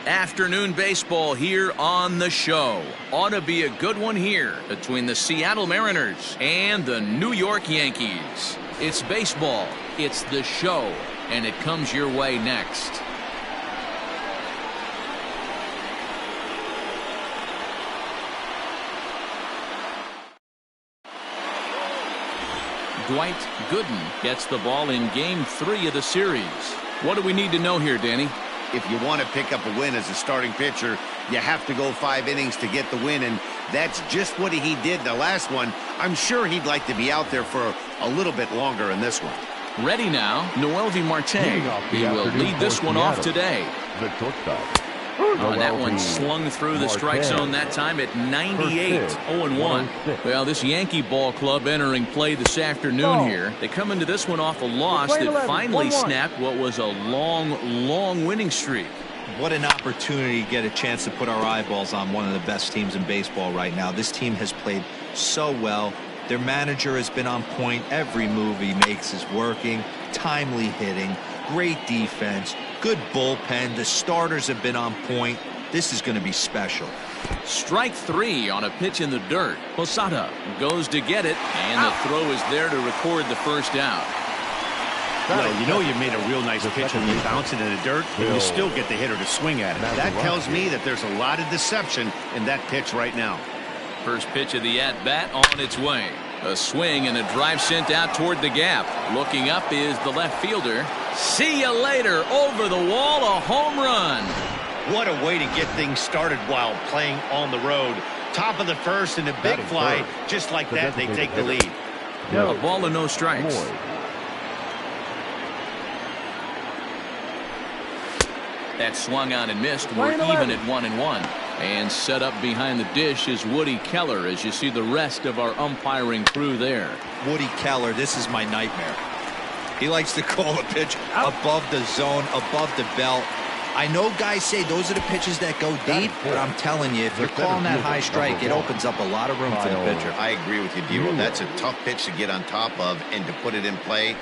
Afternoon baseball here on the show. Ought to be a good one here between the Seattle Mariners and the New York Yankees. It's baseball, it's the show, and it comes your way next. Dwight Gooden gets the ball in Game 3 of the series. What do we need to know here, Danny? If you want to pick up a win as a starting pitcher, you have to go 5 innings to get the win, and that's just what he did in the last one. I'm sure he'd like to be out there for a little bit longer in this one. Ready now, Mlb Marte. He will lead this one off today. That one slung through the strike zone that time at 98, 0-1. Well, this Yankee ball club entering play this afternoon here. They come into this one off a loss that finally snapped what was a long winning streak. What an opportunity to get a chance to put our eyeballs on one of the best teams in baseball right now. This team has played so well. Their manager has been on point. Every move he makes is working. Timely hitting, great defense, good bullpen. The starters have been on point. This is going to be special. Strike 3 on a pitch in the dirt. Posada goes to get it, and the throw is there to record the first out. Well, you know you made a real nice pitch when you bounce it in the dirt, and you still get the hitter to swing at it. That tells me that there's a lot of deception in that pitch right now. First pitch of the at-bat on its way. A swing and a drive sent out toward the gap. Looking up is the left fielder. See you later. Over the wall, a home run. What a way to get things started while playing on the road. Top of the first and a big fly. Just like that, they take the lead. A ball and no strikes. That swung on and missed. We're even at 1-1. And set up behind the dish is Woody Keller as you see the rest of our umpiring crew there. Woody Keller, this is my nightmare. He likes to call a pitch above the zone, above the belt. I know guys say those are the pitches that go deep, but I'm telling you, if you're calling that high strike, it opens up a lot of room for the pitcher. I agree with you, D-Roll. That's a tough pitch to get on top of and to put it in play.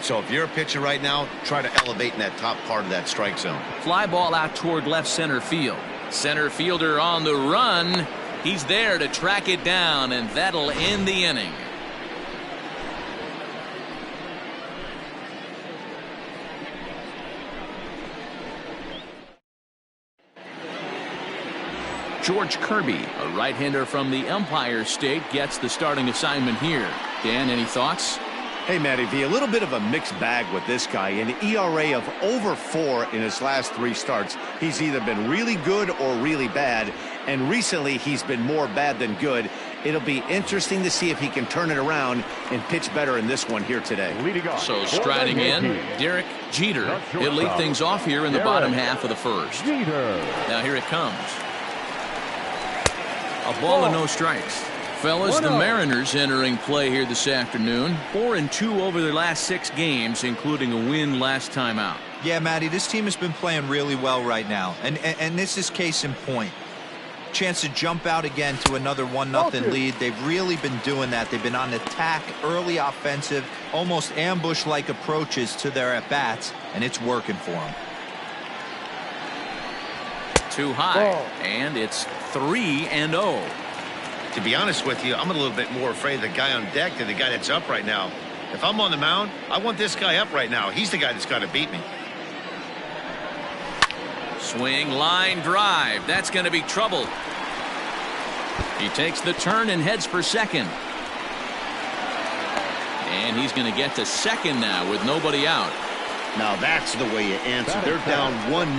So if you're a pitcher right now, try to elevate in that top part of that strike zone. Fly ball out toward left center field. Center fielder on the run. He's there to track it down, and that'll end the inning. George Kirby, a right-hander from the Empire State, gets the starting assignment here. Dan, any thoughts? Hey, Matty V, a little bit of a mixed bag with this guy. An ERA of over 4 in his last 3 starts. He's either been really good or really bad, and recently he's been more bad than good. It'll be interesting to see if he can turn it around and pitch better in this one here today. So striding in, Derek Jeter. He'll lead things off here in the bottom half of the first. Now here it comes. A ball and no strikes. Fellas, the Mariners entering play here this afternoon. 4-2 over their last 6 games, including a win last time out. Yeah, Matty, this team has been playing really well right now, and this is case in point. Chance to jump out again to another 1-0 lead. They've really been doing that. They've been on attack, early offensive, almost ambush-like approaches to their at-bats, and it's working for them. Too high, and it's 3-0. To be honest with you, I'm a little bit more afraid of the guy on deck than the guy that's up right now. If I'm on the mound, I want this guy up right now. He's the guy that's got to beat me. Swing, line drive. That's going to be trouble. He takes the turn and heads for second. And he's going to get to second now with nobody out. Now that's the way you answer. They're down 1-0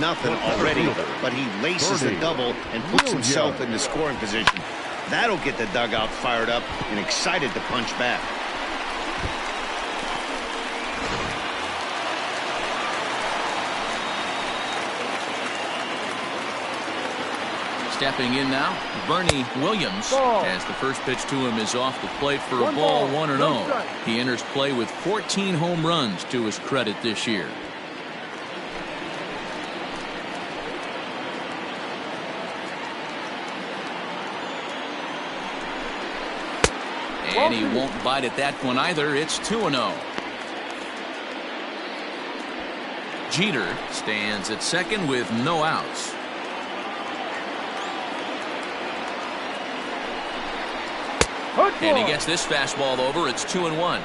already, but he laces the double and puts himself in the scoring position. That'll get the dugout fired up and excited to punch back. Stepping in now, Bernie Williams, as the first pitch to him is off the plate for a ball, 1-0. He enters play with 14 home runs to his credit this year. And he won't bite at that one either. It's 2-0. Jeter stands at second with no outs. And he gets this fastball over. It's 2-1.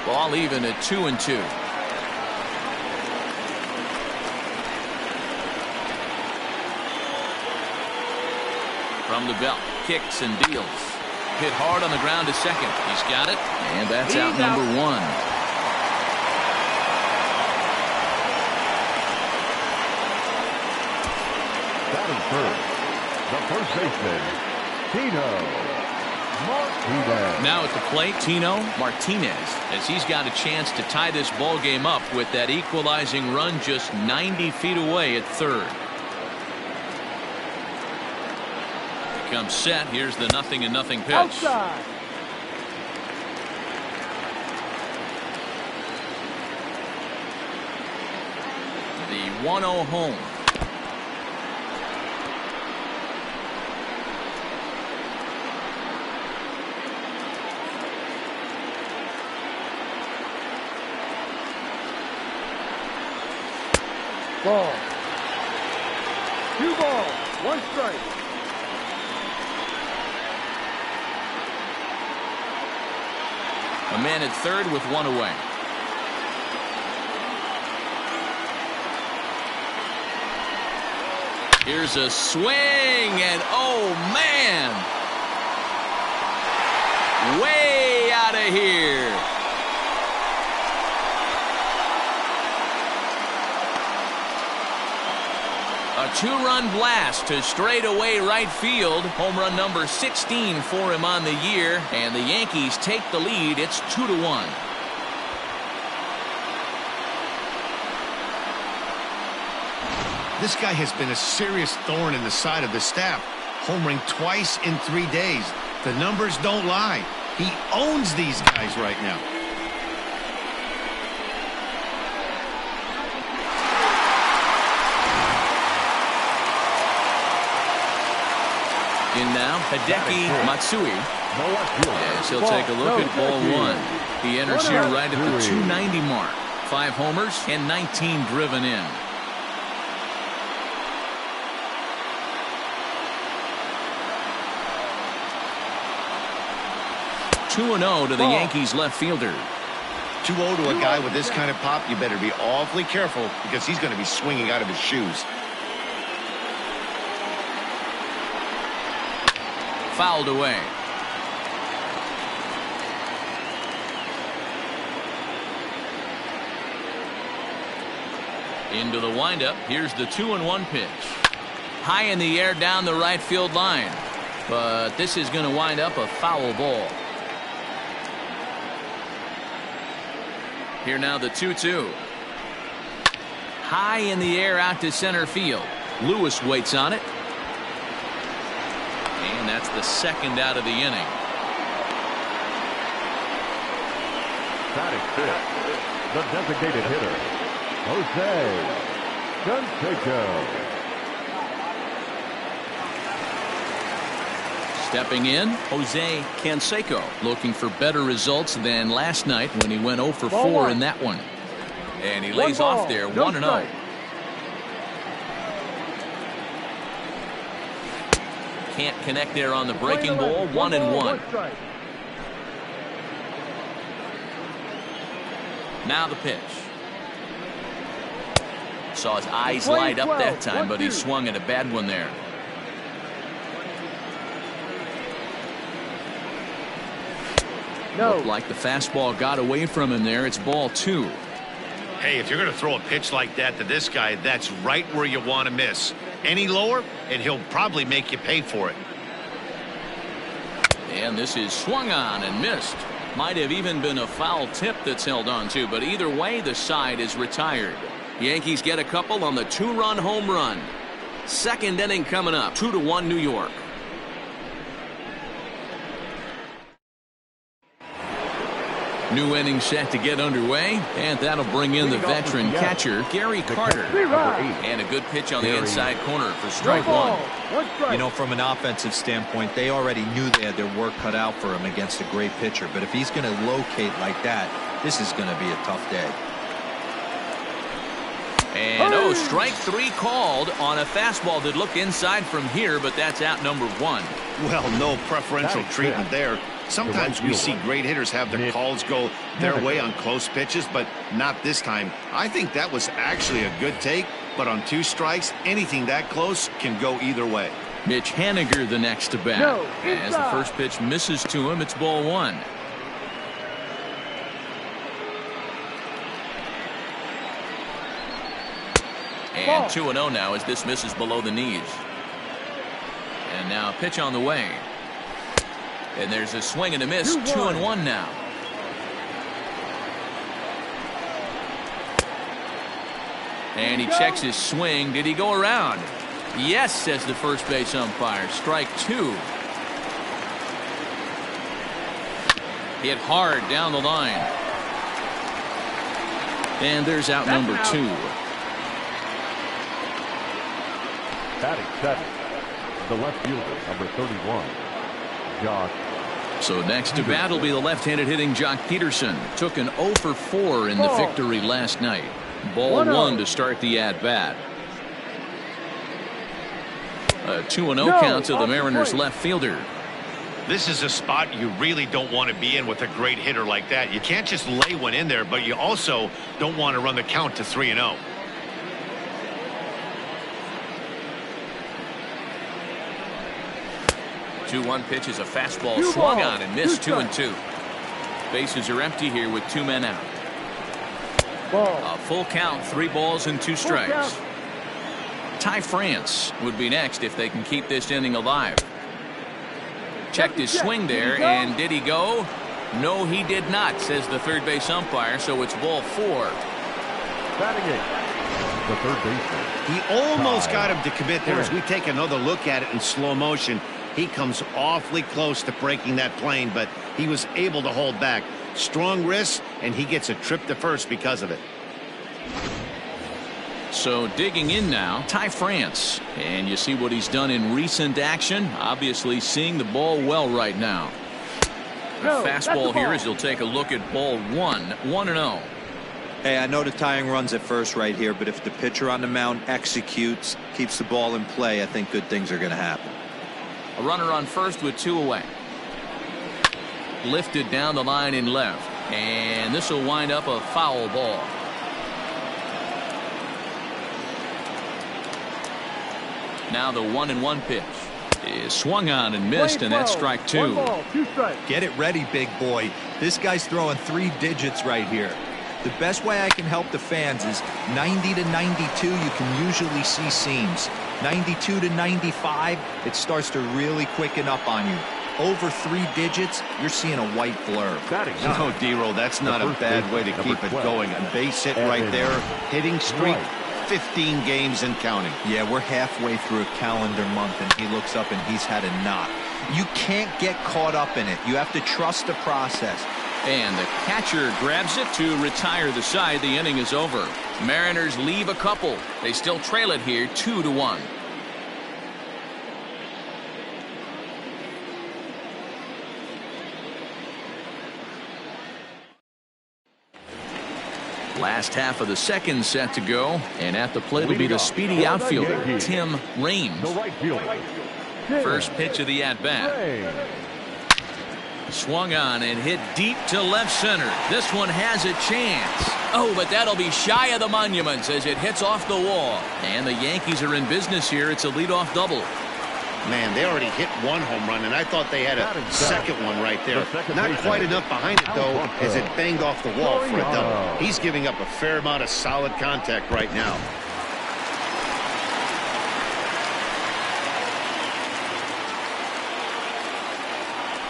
Ball even at 2-2. From the belt, kicks and deals. Hit hard on the ground to second. He's got it, and that's out number 1. Batting first, the first baseman, Tino Martinez. Now at the plate, Tino Martinez, as he's got a chance to tie this ball game up with that equalizing run just 90 feet away at third. Comes set. Here's the 0-0 pitch. Outside. The 1-0 home. Ball. 2 balls, 1 strike. A man at third with 1 away. Here's a swing, and oh man, way out of here. A 2-run blast to straightaway right field. Home run number 16 for him on the year, and the Yankees take the lead. It's 2-1. This guy has been a serious thorn in the side of the staff. Homering twice in 3 days. The numbers don't lie. He owns these guys right now. In now, Hideki Matsui. Yes, he'll take a look at ball 1. He enters here right at the 290 mark. 5 homers and 19 driven in. (2-0) to the Yankees left fielder. 2-0 to a guy with this kind of pop, you better be awfully careful because he's going to be swinging out of his shoes. Fouled away. Into the windup. Here's the 2-1 pitch. High in the air down the right field line. But this is going to wind up a foul ball. Here now the 2-2. High in the air out to center field. Lewis waits on it. And that's the second out of the inning. Batting fifth, the designated hitter, Jose Canseco. Stepping in, Jose Canseco, looking for better results than last night when he went 0 for 4 in that one. And he lays off there, 1-0. Can't connect there on the breaking ball. 1-1. Now the pitch. Saw his eyes light up that time, but he swung at a bad one there. Looked like the fastball got away from him there. It's ball 2. Hey, if you're going to throw a pitch like that to this guy, that's right where you want to miss. Any lower, and he'll probably make you pay for it. And this is swung on and missed. Might have even been a foul tip that's held on to, but either way, the side is retired. Yankees get a couple on the 2-run home run. Second inning coming up, 2-1 New York. New inning set to get underway, and that'll bring in the veteran catcher, Gary Carter. And a good pitch on the inside corner for strike 1. You know, from an offensive standpoint, they already knew they had their work cut out for him against a great pitcher. But if he's going to locate like that, this is going to be a tough day. And oh, strike 3 called on a fastball that looked inside from here, but that's out number 1. Well, no preferential treatment there. Sometimes we see great hitters have their calls go their way on close pitches, but not this time. I think that was actually a good take, but on 2 strikes, anything that close can go either way. Mitch Haniger the next to bat. As the first pitch misses to him, it's ball 1. And 2-0 now as this misses below the knees. And now a pitch on the way. And there's a swing and a miss. 2-1 now. And he checks his swing. Did he go around? Yes, says the first base umpire. Strike 2. Hit hard down the line. And there's out number 2. Batting 7, the left fielder, number 31, Josh. So next to bat will be the left-handed hitting Jock Peterson. Took an 0 for 4 in the victory last night. Ball 1 to start the at-bat. A 2-0 count to the Mariners left fielder. This is a spot you really don't want to be in with a great hitter like that. You can't just lay one in there, but you also don't want to run the count to 3-0. 2-1 pitch is a fastball swung on and missed. 2-2. Bases are empty here with 2 men out. A full count, 3 balls and 2 strikes. Ty France would be next if they can keep this inning alive. Checked his swing there, and did he go? No, he did not, says the third base umpire, so it's ball 4. Batting 8, the third baseman. He almost got him to commit there. As we take another look at it in slow motion, he comes awfully close to breaking that plane, but he was able to hold back. Strong wrist, and he gets a trip to first because of it. So digging in now, Ty France. And you see what he's done in recent action. Obviously seeing the ball well right now. The fastball here as he'll take a look at ball 1. 1-0. Hey, I know the tying runs at first right here, but if the pitcher on the mound executes, keeps the ball in play, I think good things are going to happen. A runner on first with 2 away. Lifted down the line in left. And this will wind up a foul ball. Now the 1-1 pitch is swung on and missed, and that's strike 2. 1 ball, 2 strikes. Get it ready, big boy. This guy's throwing 3 digits right here. The best way I can help the fans is 90 to 92. You can usually see seams. 92 to 95, it starts to really quicken up on you. Over 3 digits, you're seeing a white blur. No, D-Roll, that's not a bad way to keep it going. A base hit right there. Hitting streak, 15 games and counting. Yeah, we're halfway through a calendar month, and he looks up and he's had a knock. You can't get caught up in it. You have to trust the process. And the catcher grabs it to retire the side. The inning is over. Mariners leave a couple. They still trail it here 2-1. Last half of the second set to go, and at the plate will be the speedy outfielder Tim Raines. The right fielder. First pitch of the at-bat. Swung on and hit deep to left center. This one has a chance. Oh, but that'll be shy of the monuments as it hits off the wall. And the Yankees are in business here. It's a leadoff double. Man, they already hit 1 home run, and I thought they had a second one right there. Not quite enough behind it, though, as it banged off the wall for a double. He's giving up a fair amount of solid contact right now.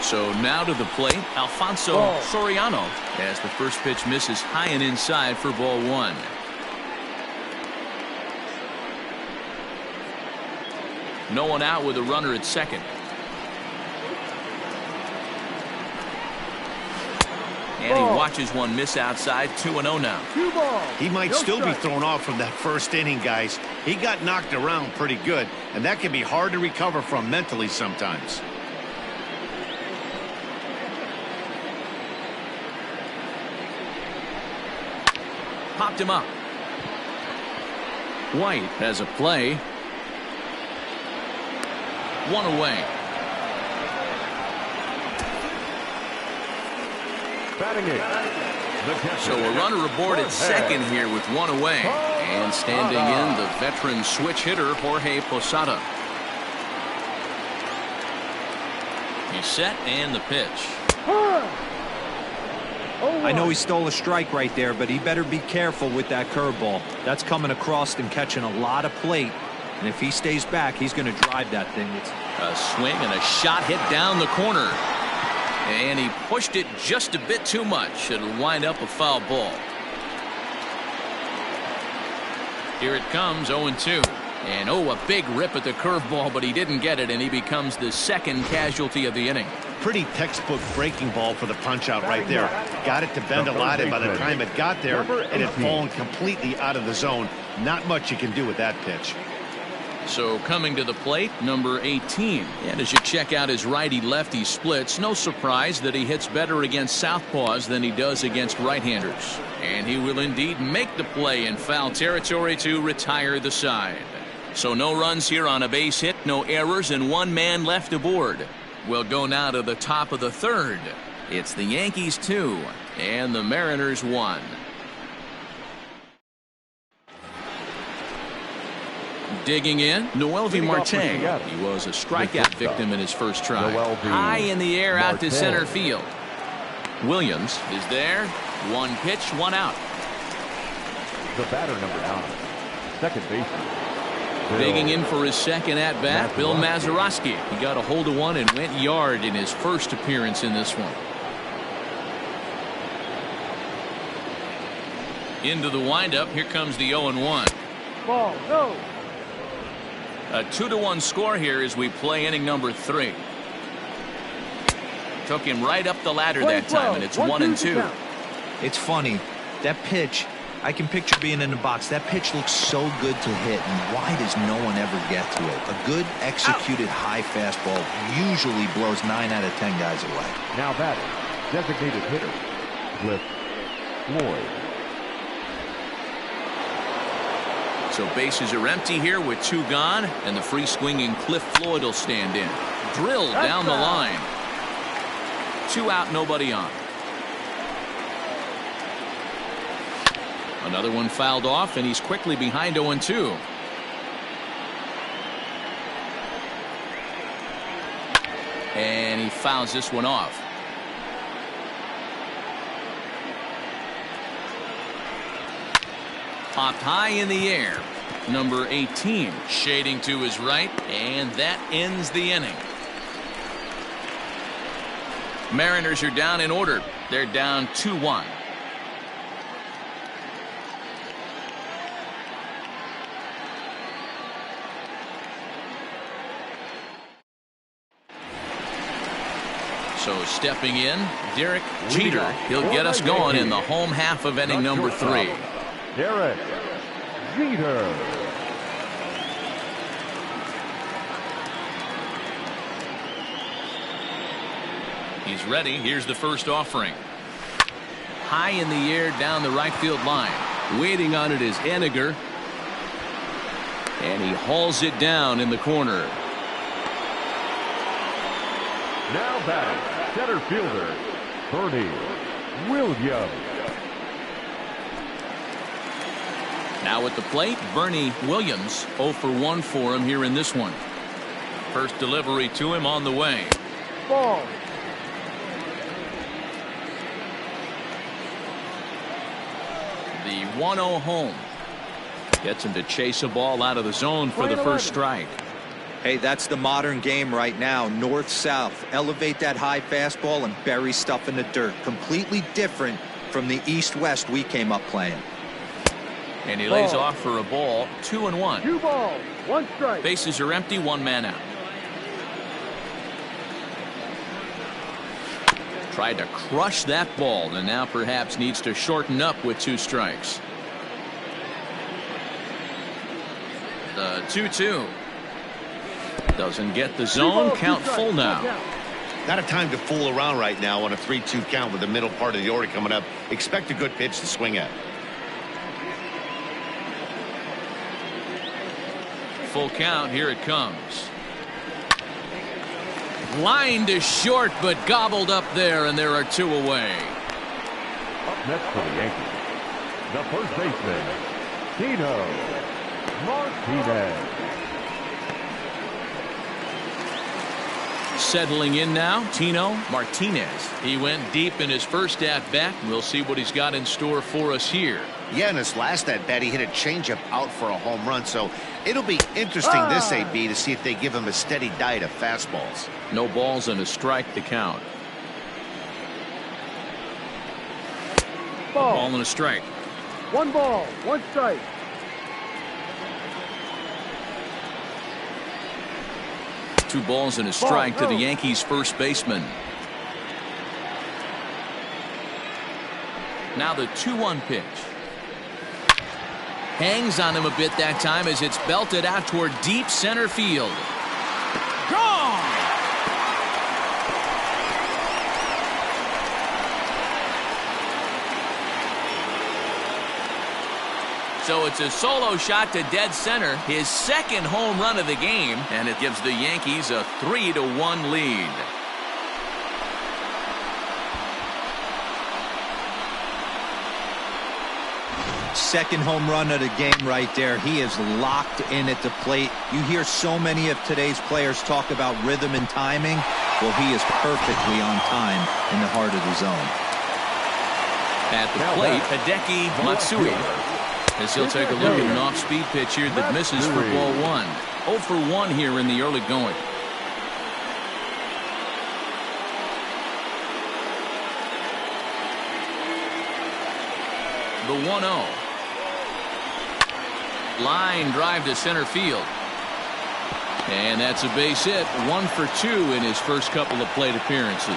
So now to the plate, Alfonso Soriano, as the first pitch misses high and inside for ball 1. No one out with a runner at second. And he watches one miss outside. 2-0 now. He might still be thrown off from that first inning, guys. He got knocked around pretty good, and that can be hard to recover from mentally sometimes. Popped him up. White has a play. One away. Batting it. So a runner aboard at second here with one away. And standing in, the veteran switch hitter, Jorge Posada. He's set and the pitch. I know he stole a strike right there, but he better be careful with that curveball. That's coming across and catching a lot of plate. And if he stays back, he's going to drive that thing. It's a swing and a shot hit down the corner. And he pushed it just a bit too much. It'll wind up a foul ball. Here it comes, 0-2. And a big rip at the curveball, but he didn't get it, and he becomes the second casualty of the inning. Pretty textbook breaking ball for the punch out right there. Got it to bend a lot, and by the time it got there, it had fallen completely out of the zone. Not much you can do with that pitch. So coming to the plate, number 18. And as you check out his righty-lefty splits, no surprise that he hits better against southpaws than he does against right-handers. And he will indeed make the play in foul territory to retire the side. So no runs here on a base hit, no errors, and one man left aboard. We'll go now to the top of the third. It's the Yankees 2 and the Mariners 1. Digging in, Mlb Marte. He was a strikeout victim in his first try. High in the air out to center field. Williams is there. One pitch, one out. The batter, number 9, second baseman. Digging in for his second at-bat, Bill Mazeroski. He got a hold of one and went yard in his first appearance in this one. Into the windup, here comes the 0-1. Ball, no. A 2-1 score here as we play inning number 3. Took him right up the ladder that time, and it's 1-2. It's funny, that pitch, I can picture being in the box. That pitch looks so good to hit, and why does no one ever get to it? A good executed high fastball usually blows 9 out of 10 guys away. Now batting, designated hitter, Cliff Floyd. So bases are empty here with 2 gone, and the free swinging Cliff Floyd will stand in. Drilled down the line. 2 out, nobody on. Another one fouled off, and he's quickly behind 0-2. And he fouls this one off. Popped high in the air. Number 18 shading to his right, and that ends the inning. Mariners are down in order. They're down 2-1. So stepping in, Derek Jeter. He'll get us going in the home half of inning number 3. Derek Jeter. He's ready. Here's the first offering. High in the air down the right field line. Waiting on it is Henniger. And he hauls it down in the corner. Now batting, center fielder, Bernie Williams. Now at the plate, Bernie Williams. 0 for 1 for him here in this one. First delivery to him on the way. Ball. The 1-0 home. Gets him to chase a ball out of the zone for the first strike. Hey, that's the modern game right now. North-south. Elevate that high fastball and bury stuff in the dirt. Completely different from the east-west we came up playing. And he lays off for a ball. 2-1. 2 balls, 1 strike. Bases are empty, 1 man out. Tried to crush that ball, and now perhaps needs to shorten up with 2 strikes. The 2-2. Doesn't get the zone. Count full now. Not a time to fool around right now on a 3-2 count with the middle part of the order coming up. Expect a good pitch to swing at. full count. Here it comes. Line to short, but gobbled up there, and there are 2 away. Up next for the Yankees, the first baseman, Tino Martinez. Settling in now, Tino Martinez. He went deep in his first at-bat. We'll see what he's got in store for us here. Yeah, in his last at-bat, he hit a changeup out for a home run, so it'll be interesting this AB to see if they give him a steady diet of fastballs. No balls and a strike to count. Ball and a strike. 1 ball, 1 strike. Two balls and a strike to the Yankees first baseman. Now the 2-1 pitch. Hangs on him a bit that time as it's belted out toward deep center field. Gone! So it's a solo shot to dead center, his second home run of the game, and it gives the Yankees a 3-1 lead. Second home run of the game right there. He is locked in at the plate. You hear so many of today's players talk about rhythm and timing. Well, he is perfectly on time in the heart of the zone. At the plate, Hideki Matsui, as he'll take a look at an off-speed pitch here that misses for ball 1. 0 for 1 here in the early going. The 1-0. Line drive to center field. And that's a base hit. 1 for 2 in his first couple of plate appearances.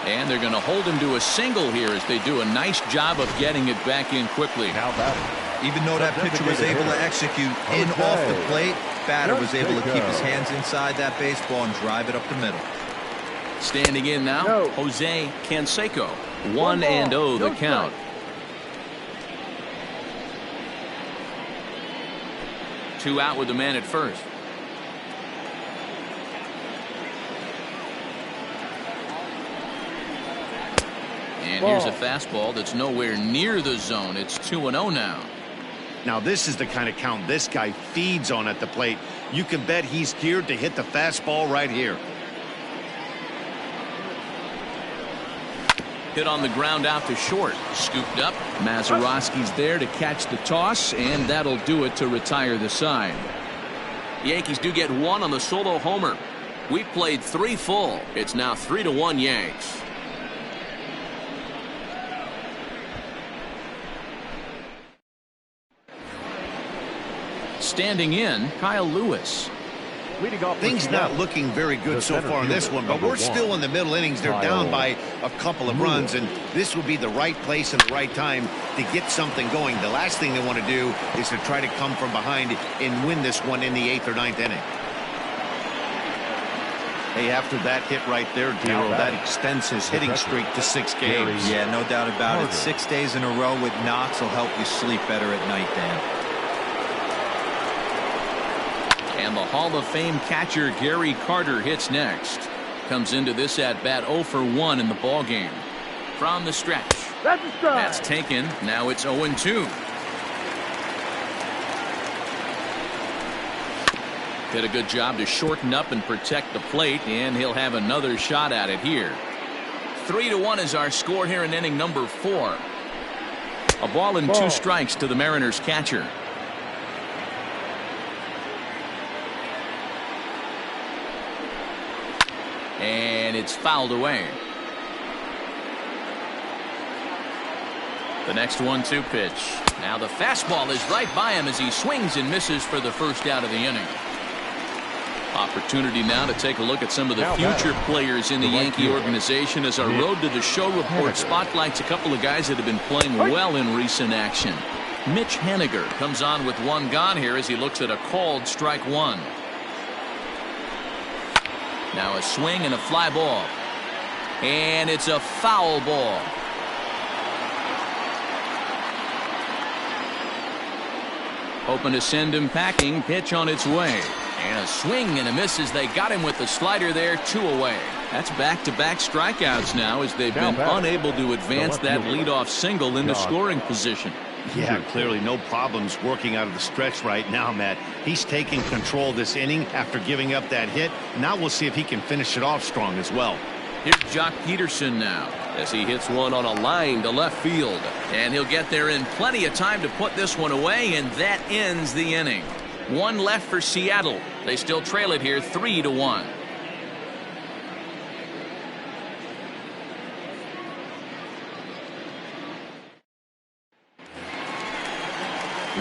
And they're going to hold him to a single here as they do a nice job of getting it back in quickly. Now batting. Even though that pitcher was able to execute in off the plate, batter was able to keep his hands inside that baseball and drive it up the middle. Standing in now, Jose Canseco. 1-0 the count. Two out with the man at first. And here's a fastball that's nowhere near the zone. It's 2-0 now. Now this is the kind of count this guy feeds on at the plate. You can bet he's geared to hit the fastball right here. Hit on the ground out to short. Scooped up. Mazeroski's there to catch the toss, and that'll do it to retire the side. The Yankees do get 1 on the solo homer. We played 3 full. It's now 3-1 Yanks. Standing in, Kyle Lewis. Things not looking very good so far in this one, but we're still in the middle innings. They're down by a couple of runs, and this would be the right place and the right time to get something going. The last thing they want to do is to try to come from behind and win this one in the 8th or 9th inning. Hey, after that hit right there, Darryl, that extends his hitting streak to 6 games. Yeah, no doubt about it. 6 days in a row with knocks will help you sleep better at night, Dan. And the Hall of Fame catcher Gary Carter hits next. Comes into this at bat 0 for 1 in the ball game. From the stretch. That's taken. Now it's 0-2. Did a good job to shorten up and protect the plate, and he'll have another shot at it here. 3-1 is our score here in inning number 4. A ball and 2 strikes to the Mariners catcher. And it's fouled away. The next 1-2 pitch. Now the fastball is right by him as he swings and misses for the first out of the inning. Opportunity now to take a look at some of the future players in the Yankee organization as our Road to the Show report spotlights a couple of guys that have been playing well in recent action. Mitch Haniger comes on with 1 gone here as he looks at a called strike 1. Now a swing and a fly ball. And it's a foul ball. Hoping to send him packing. Pitch on its way. And a swing and a miss as they got him with the slider there. 2 away. That's back-to-back strikeouts now as they've been unable to advance that leadoff single into scoring position. Yeah, clearly no problems working out of the stretch right now, Matt. He's taking control this inning after giving up that hit. Now we'll see if he can finish it off strong as well. Here's Jock Peterson now as he hits one on a line to left field. And he'll get there in plenty of time to put this one away, and that ends the inning. 1 left for Seattle. They still trail it here 3-1.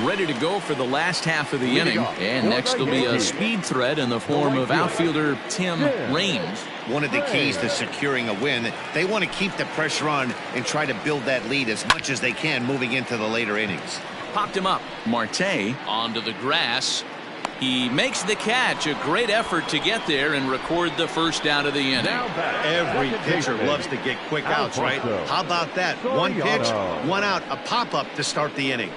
Ready to go for the last half of the inning. And next will be a speed threat in the form of outfielder Tim Raines. One of the keys to securing a win, they want to keep the pressure on and try to build that lead as much as they can moving into the later innings. Popped him up. Marte onto the grass. He makes the catch. A great effort to get there and record the first out of the inning. Every pitcher loves to get quick outs, right? How about that? 1 pitch, 1 out, a pop-up to start the inning.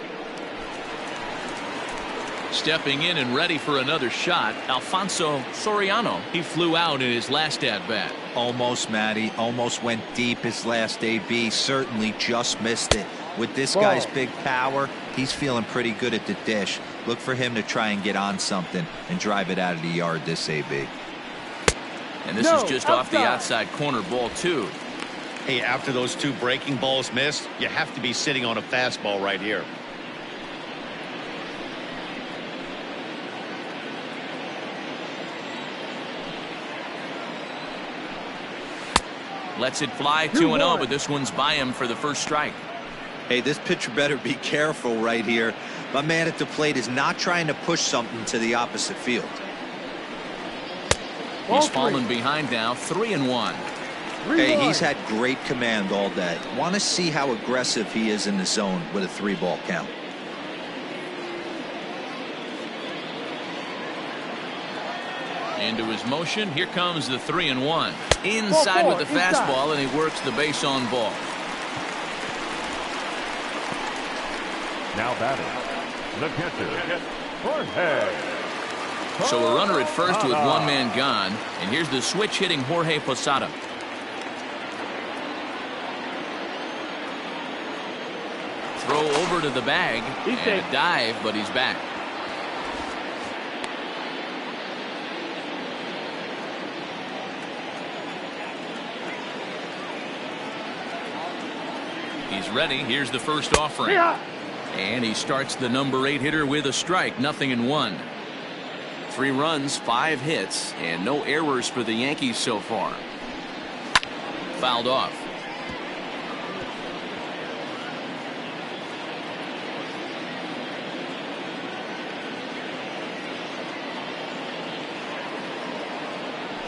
Stepping in and ready for another shot, Alfonso Soriano. He flew out in his last at-bat. Almost, Matty. Almost went deep his last AB. Certainly just missed it. With this guy's big power, he's feeling pretty good at the dish. Look for him to try and get on something and drive it out of the yard this AB. And this is just off the outside corner, ball 2. Hey, after those 2 breaking balls missed, you have to be sitting on a fastball right here. Lets it fly 2-0, but this one's by him for the first strike. Hey, this pitcher better be careful right here. My man at the plate is not trying to push something to the opposite field. He's fallen behind now, 3-1. Hey, he's had great command all day. Want to see how aggressive he is in the zone with a 3-ball count. Into his motion. Here comes the 3-1. Inside with the fastball, and he works the base on ball. Now batting, the catcher, Jorge. So a runner at first with 1 man gone, and here's the switch hitting Jorge Posada. Throw over to the bag and a dive, but he's back. He's ready. Here's the first offering. And he starts the number 8 hitter with a strike. 0-1. 3 runs, 5 hits, and no errors for the Yankees so far. Fouled off.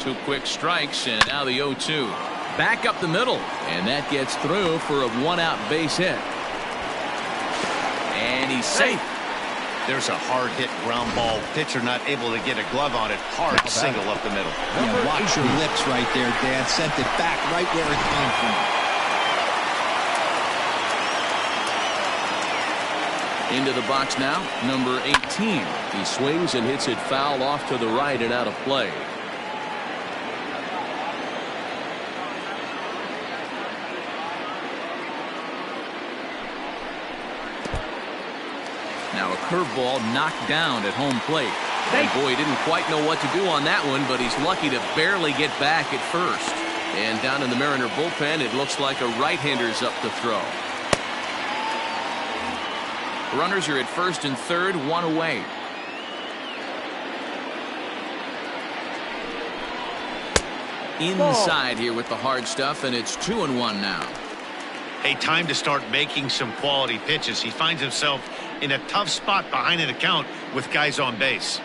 Two quick strikes, and now the 0-2. Back up the middle, and that gets through for a 1-out base hit. And he's safe. There's a hard hit ground ball. Pitcher not able to get a glove on it. Hard single up the middle. Yeah, watch your lips right there, Dan. Sent it back right where it came from. Into the box now, number 18. He swings and hits it foul off to the right and out of play. Now a curveball knocked down at home plate. And boy, he didn't quite know what to do on that one, but he's lucky to barely get back at first. And down in the Mariner bullpen, it looks like a right-hander's up to throw. Runners are at first and third, 1 away. Inside here with the hard stuff, and it's 2-1 now. A time to start making some quality pitches. He finds himself in a tough spot behind an account with guys on base.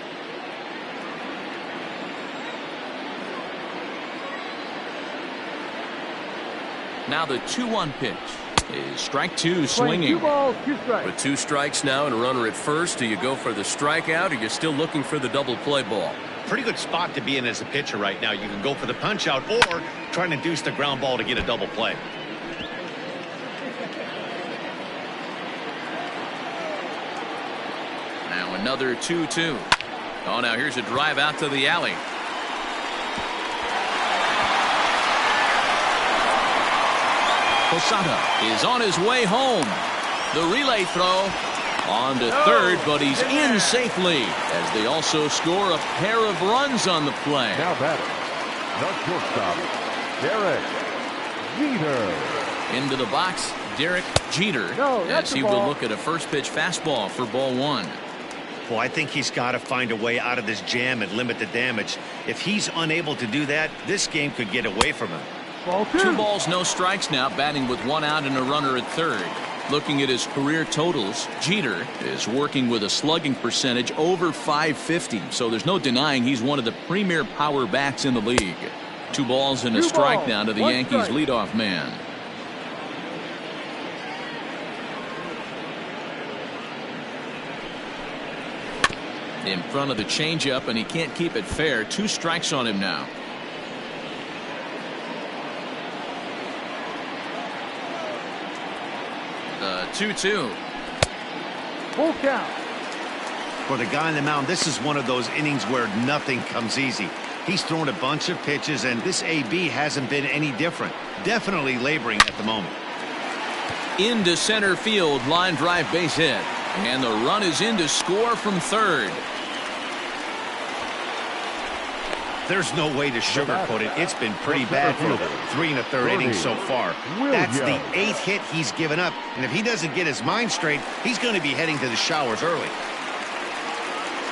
Now the 2-1 pitch is strike 2 swinging. 2 balls, 2 strikes. With 2 strikes now and a runner at first, do you go for the strikeout or you're still looking for the double play ball? Pretty good spot to be in as a pitcher right now. You can go for the punch out or try and induce the ground ball to get a double play. another 2-2. Oh, now here's a drive out to the alley. Posada is on his way home. The relay throw on to third, but he's in safely as they also score a pair of runs on the play. Now batter, the shortstop, Derek Jeter. Into the box, Derek Jeter, as he will look at a first pitch fastball for ball one. Well, I think he's got to find a way out of this jam and limit the damage. If he's unable to do that, this game could get away from him. Ball 2 balls, no strikes now, batting with 1 out and a runner at third. Looking at his career totals, Jeter is working with a slugging percentage over .550, so there's no denying he's one of the premier power bats in the league. 2 balls and a strike now to the Yankees leadoff man. In front of the changeup, and he can't keep it fair. 2 strikes on him now. The 2-2. Full count. For the guy on the mound, this is one of those innings where nothing comes easy. He's thrown a bunch of pitches, and this AB hasn't been any different. Definitely laboring at the moment. Into center field, line drive base hit. And the run is in to score from third. There's no way to sugarcoat it. It's been pretty bad for 3 1/3 innings so far. That's the 8th hit he's given up. And if he doesn't get his mind straight, he's going to be heading to the showers early.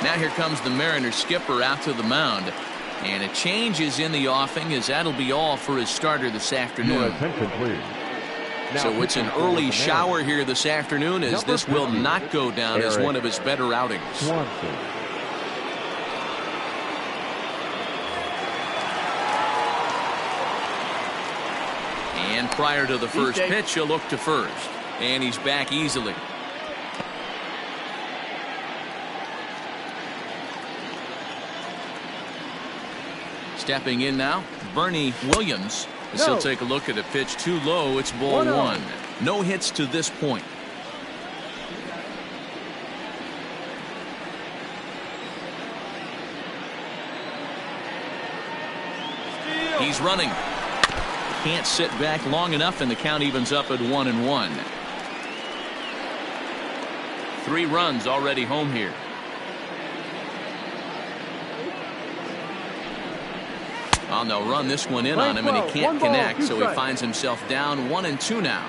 Now here comes the Mariners skipper out to the mound. And a change is in the offing, as that'll be all for his starter this afternoon. Attention, please. So it's an early shower here this afternoon, as this will not go down as one of his better outings. And prior to the first pitch, he'll look to first. And he's back easily. Stepping in now, Bernie Williams. As he'll take a look at a pitch too low. It's ball 1. No hits to this point. He's running. Can't sit back long enough, and the count evens up at 1-1. 3 runs already home here. Oh, they'll run this one in on him, and he can't connect, so he finds himself down 1-2 now.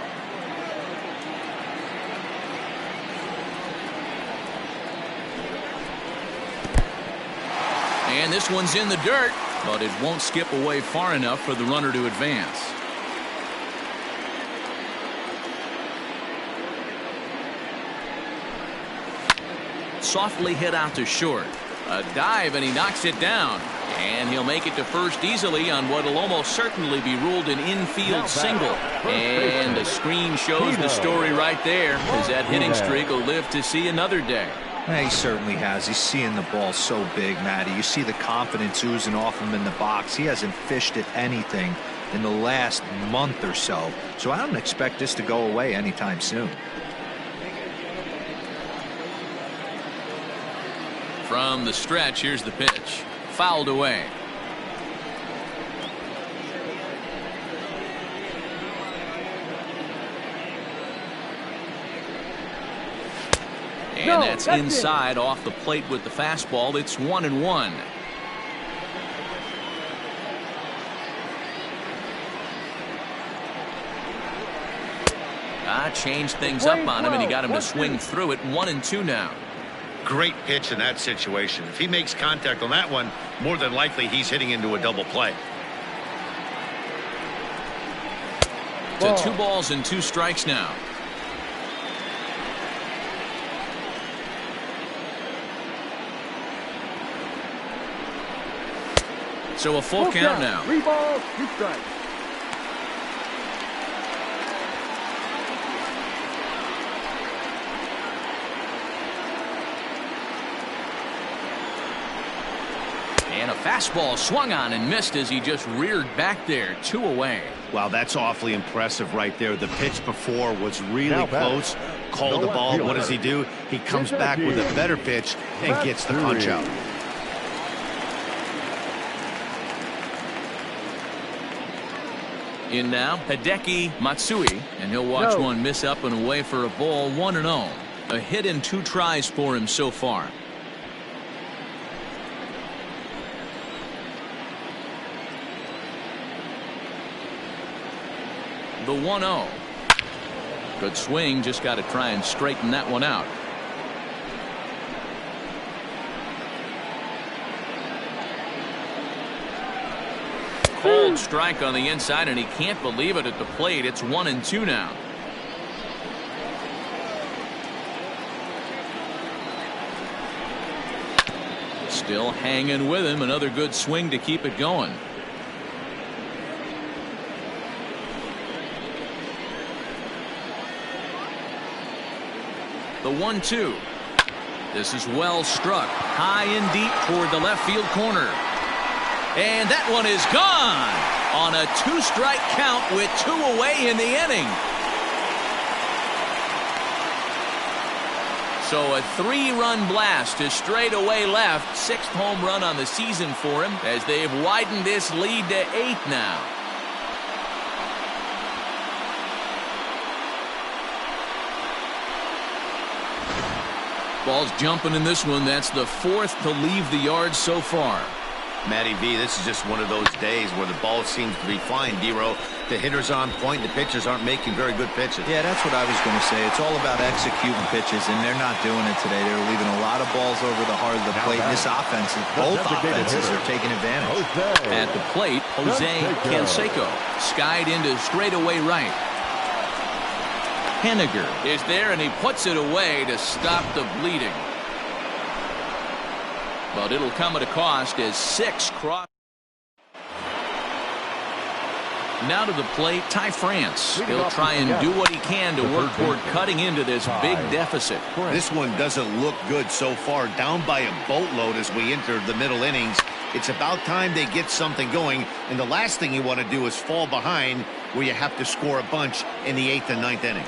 And this one's in the dirt, but it won't skip away far enough for the runner to advance. Softly hit out to short. A dive, and he knocks it down. And he'll make it to first easily on what will almost certainly be ruled an infield single. And the screen shows the story right there, as that hitting streak will live to see another day. Yeah, he certainly has. He's seeing the ball so big, Matty. You see the confidence oozing off him in the box. He hasn't fished at anything in the last month or so. So I don't expect this to go away anytime soon. From the stretch, here's the pitch. Fouled away. And that's inside off the plate with the fastball. It's 1-1. Changed things up on him, and he got him to swing through it. 1-2 now. Great pitch in that situation. If he makes contact on that one, more than likely he's hitting into a double play. To 2 balls and 2 strikes now. So a full count now. 3 balls, 2 strikes. And a fastball swung on and missed as he just reared back there. 2 away. Wow, that's awfully impressive right there. The pitch before was really close, call the ball. What does he do? He comes back with a better pitch and gets the punch out. In now, Hideki Matsui, and he'll watch one miss up and away for a ball. 1-0. A hit in 2 tries for him so far. The 1-0. Good swing, just got to try and straighten that one out. Cold strike on the inside, and he can't believe it at the plate. It's 1-2 now. Still hanging with him. Another good swing to keep it going. The 1-2. This is well struck. High and deep toward the left field corner. And that one is gone on a 2-strike count with 2 away in the inning. So a 3-run blast to straightaway left. 6th home run on the season for him as they've widened this lead to 8 now. Ball's jumping in this one. That's the 4th to leave the yard so far. Matty V, this is just one of those days where the ball seems to be flying, D-Row. The hitter's on point. The pitchers aren't making very good pitches. Yeah, that's what I was going to say. It's all about executing pitches, and they're not doing it today. They're leaving a lot of balls over the heart of the plate. This offense, both offenses are taking advantage. At the plate, Jose Canseco skied into straightaway right. Henniger is there, and he puts it away to stop the bleeding. But it'll come at a cost as 6 cross. Now to the plate, Ty France. He'll try and do what he can to work toward cutting into this big deficit. This one doesn't look good so far. Down by a boatload as we enter the middle innings. It's about time they get something going. And the last thing you want to do is fall behind where you have to score a bunch in the 8th and 9th inning.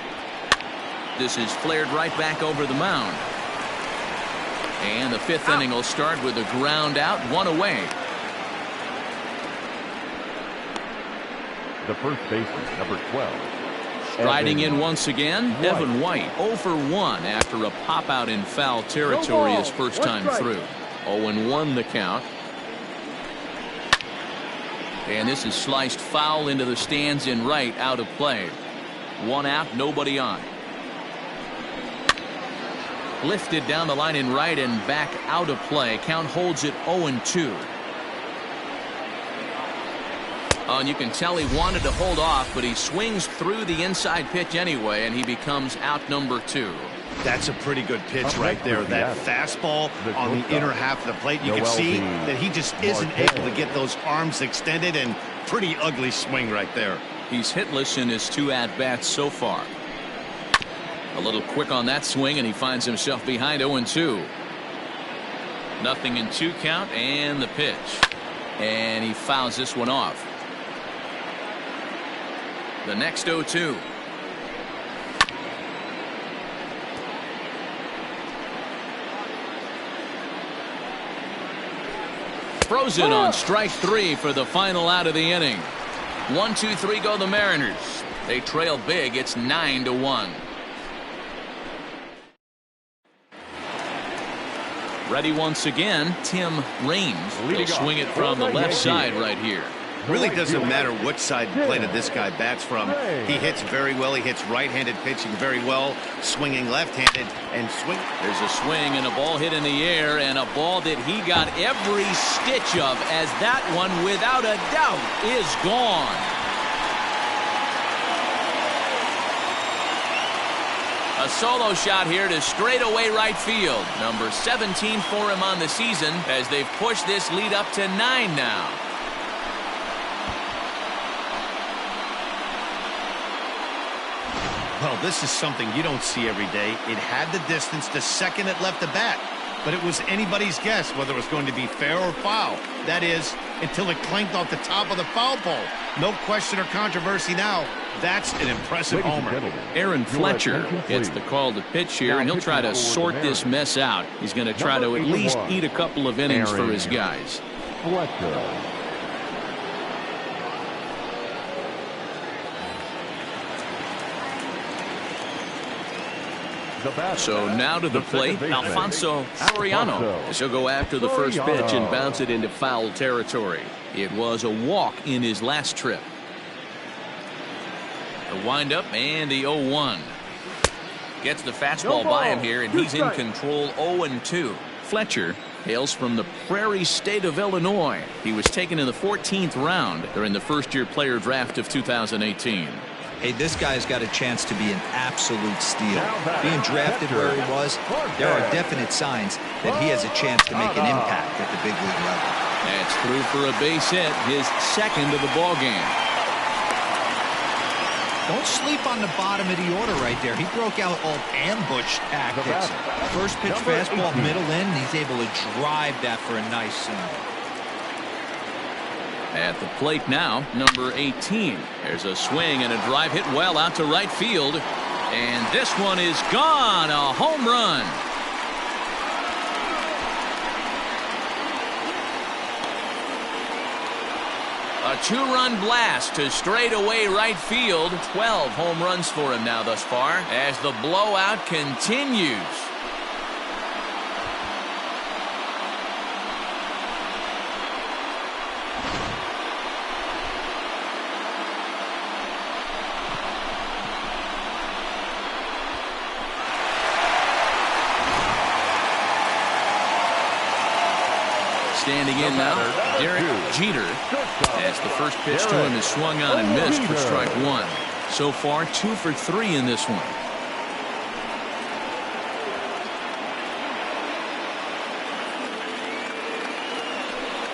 This is flared right back over the mound. And the 5th inning will start with a ground out, 1 away. The first baseman, number 12. Striding in once again, Evan White. 0 for 1 after a pop out in foul territory his first time through. 0-1 the count. And this is sliced foul into the stands in right, out of play. 1 out, nobody on. Lifted down the line in right and back out of play. Count holds it 0-2. Oh, and you can tell he wanted to hold off, but he swings through the inside pitch anyway, and he becomes out number 2. That's a pretty good pitch right there. That fastball on the inner half of the plate. You can see that he just isn't able to get those arms extended, and pretty ugly swing right there. He's hitless in his 2 at-bats so far. A little quick on that swing, and he finds himself behind 0-2. Nothing in 2 count, and the pitch. And he fouls this one off. The next 0-2. Frozen on strike 3 for the final out of the inning. 1-2-3 go the Mariners. They trail big. It's 9-1. Ready once again, Tim Raines. He'll swing it from the left side right here. Really doesn't matter which side planet this guy bats from. He hits very well. He hits right-handed pitching very well, swinging left-handed and swing. There's a swing and a ball hit in the air, and a ball that he got every stitch of, as that one without a doubt is gone. A solo shot here to straightaway right field. Number 17 for him on the season as they've pushed this lead up to 9 now. Well, this is something you don't see every day. It had the distance to second it left the bat, but it was anybody's guess whether it was going to be fair or foul. That is, until it clanked off the top of the foul pole. No question or controversy now. That's an impressive homer. Aaron Fletcher gets the call to pitch here, and he'll try to sort this mess out. He's going to try to at least eat a couple of innings for his guys. So now to the plate, Alfonso Soriano, as he'll go after the first pitch and bounce it into foul territory. It was a walk in his last trip. The windup and the 0-1. Gets the fastball by him here, and he's in control. 0-2. Fletcher hails from the prairie state of Illinois. He was taken in the 14th round during the first-year player draft of 2018. Hey, this guy's got a chance to be an absolute steal. Being drafted where he was, there are definite signs that he has a chance to make an impact at the big league level. That's through for a base hit, his second of the ball game. Don't sleep on the bottom of the order right there. He broke out all ambush tactics. First pitch fastball, middle in, he's able to drive that for a nice single. At the plate now, number 18. There's a swing and a drive hit well out to right field. And this one is gone. A home run. A 2-run blast to straightaway right field. 12 home runs for him now thus far as the blowout continues. Standing in now, Derek Jeter, as the first pitch to him is swung on and missed for strike one. So far, 2 for 3 in this one.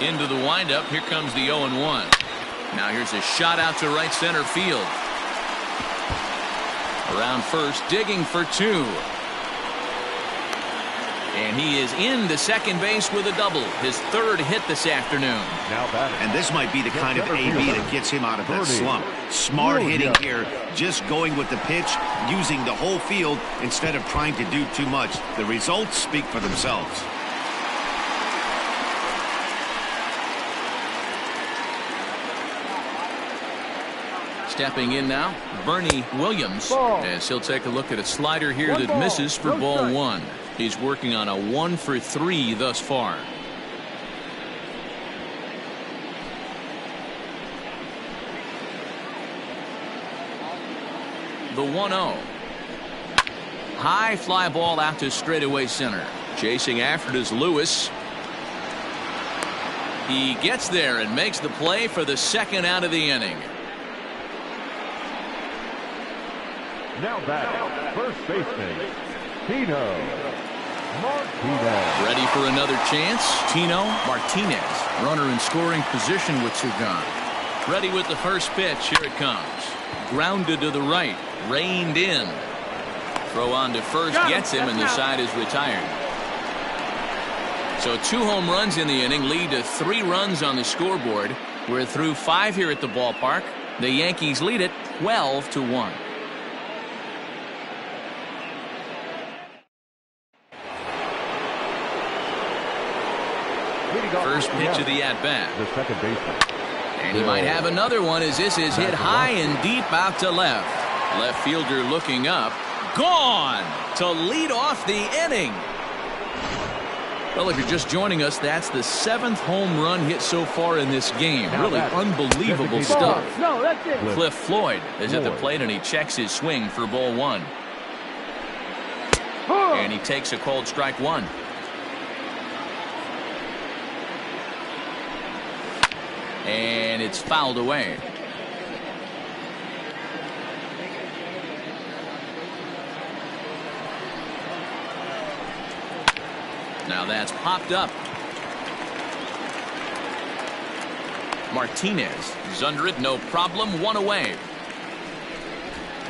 Into the windup, here comes the 0-1. Now here's a shot out to right center field. Around first, digging for 2. And he is into second base with a double, his third hit this afternoon. And this might be the kind of AB that gets him out of that slump. Smart hitting here, just going with the pitch, using the whole field instead of trying to do too much. The results speak for themselves. Stepping in now, Bernie Williams, as he'll take a look at a slider here that misses for ball 1. He's working on a 1 for 3 thus far. The 1-0. High fly ball out to straightaway center. Chasing after it is Lewis. He gets there and makes the play for the second out of the inning. Now back, first baseman, Tino Martinez. Ready for another chance. Tino Martinez, runner in scoring position with 2 gone. Ready with the first pitch. Here it comes. Grounded to the right. Reined in. Throw on to first. Gets him, and the side is retired. So 2 home runs in the inning lead to 3 runs on the scoreboard. We're through 5 here at the ballpark. The Yankees lead it 12-1. First pitch of the at-bat. The second baseman. And he might have another one as this is hit high and deep out to left. Left fielder looking up. Gone to lead off the inning. Well, if you're just joining us, that's the 7th home run hit so far in this game. Really unbelievable stuff. No, that's it. Cliff Floyd is at the plate, and he checks his swing for ball 1. And he takes a called strike 1. And it's fouled away. Now that's popped up. Martinez is under it, no problem, 1 away.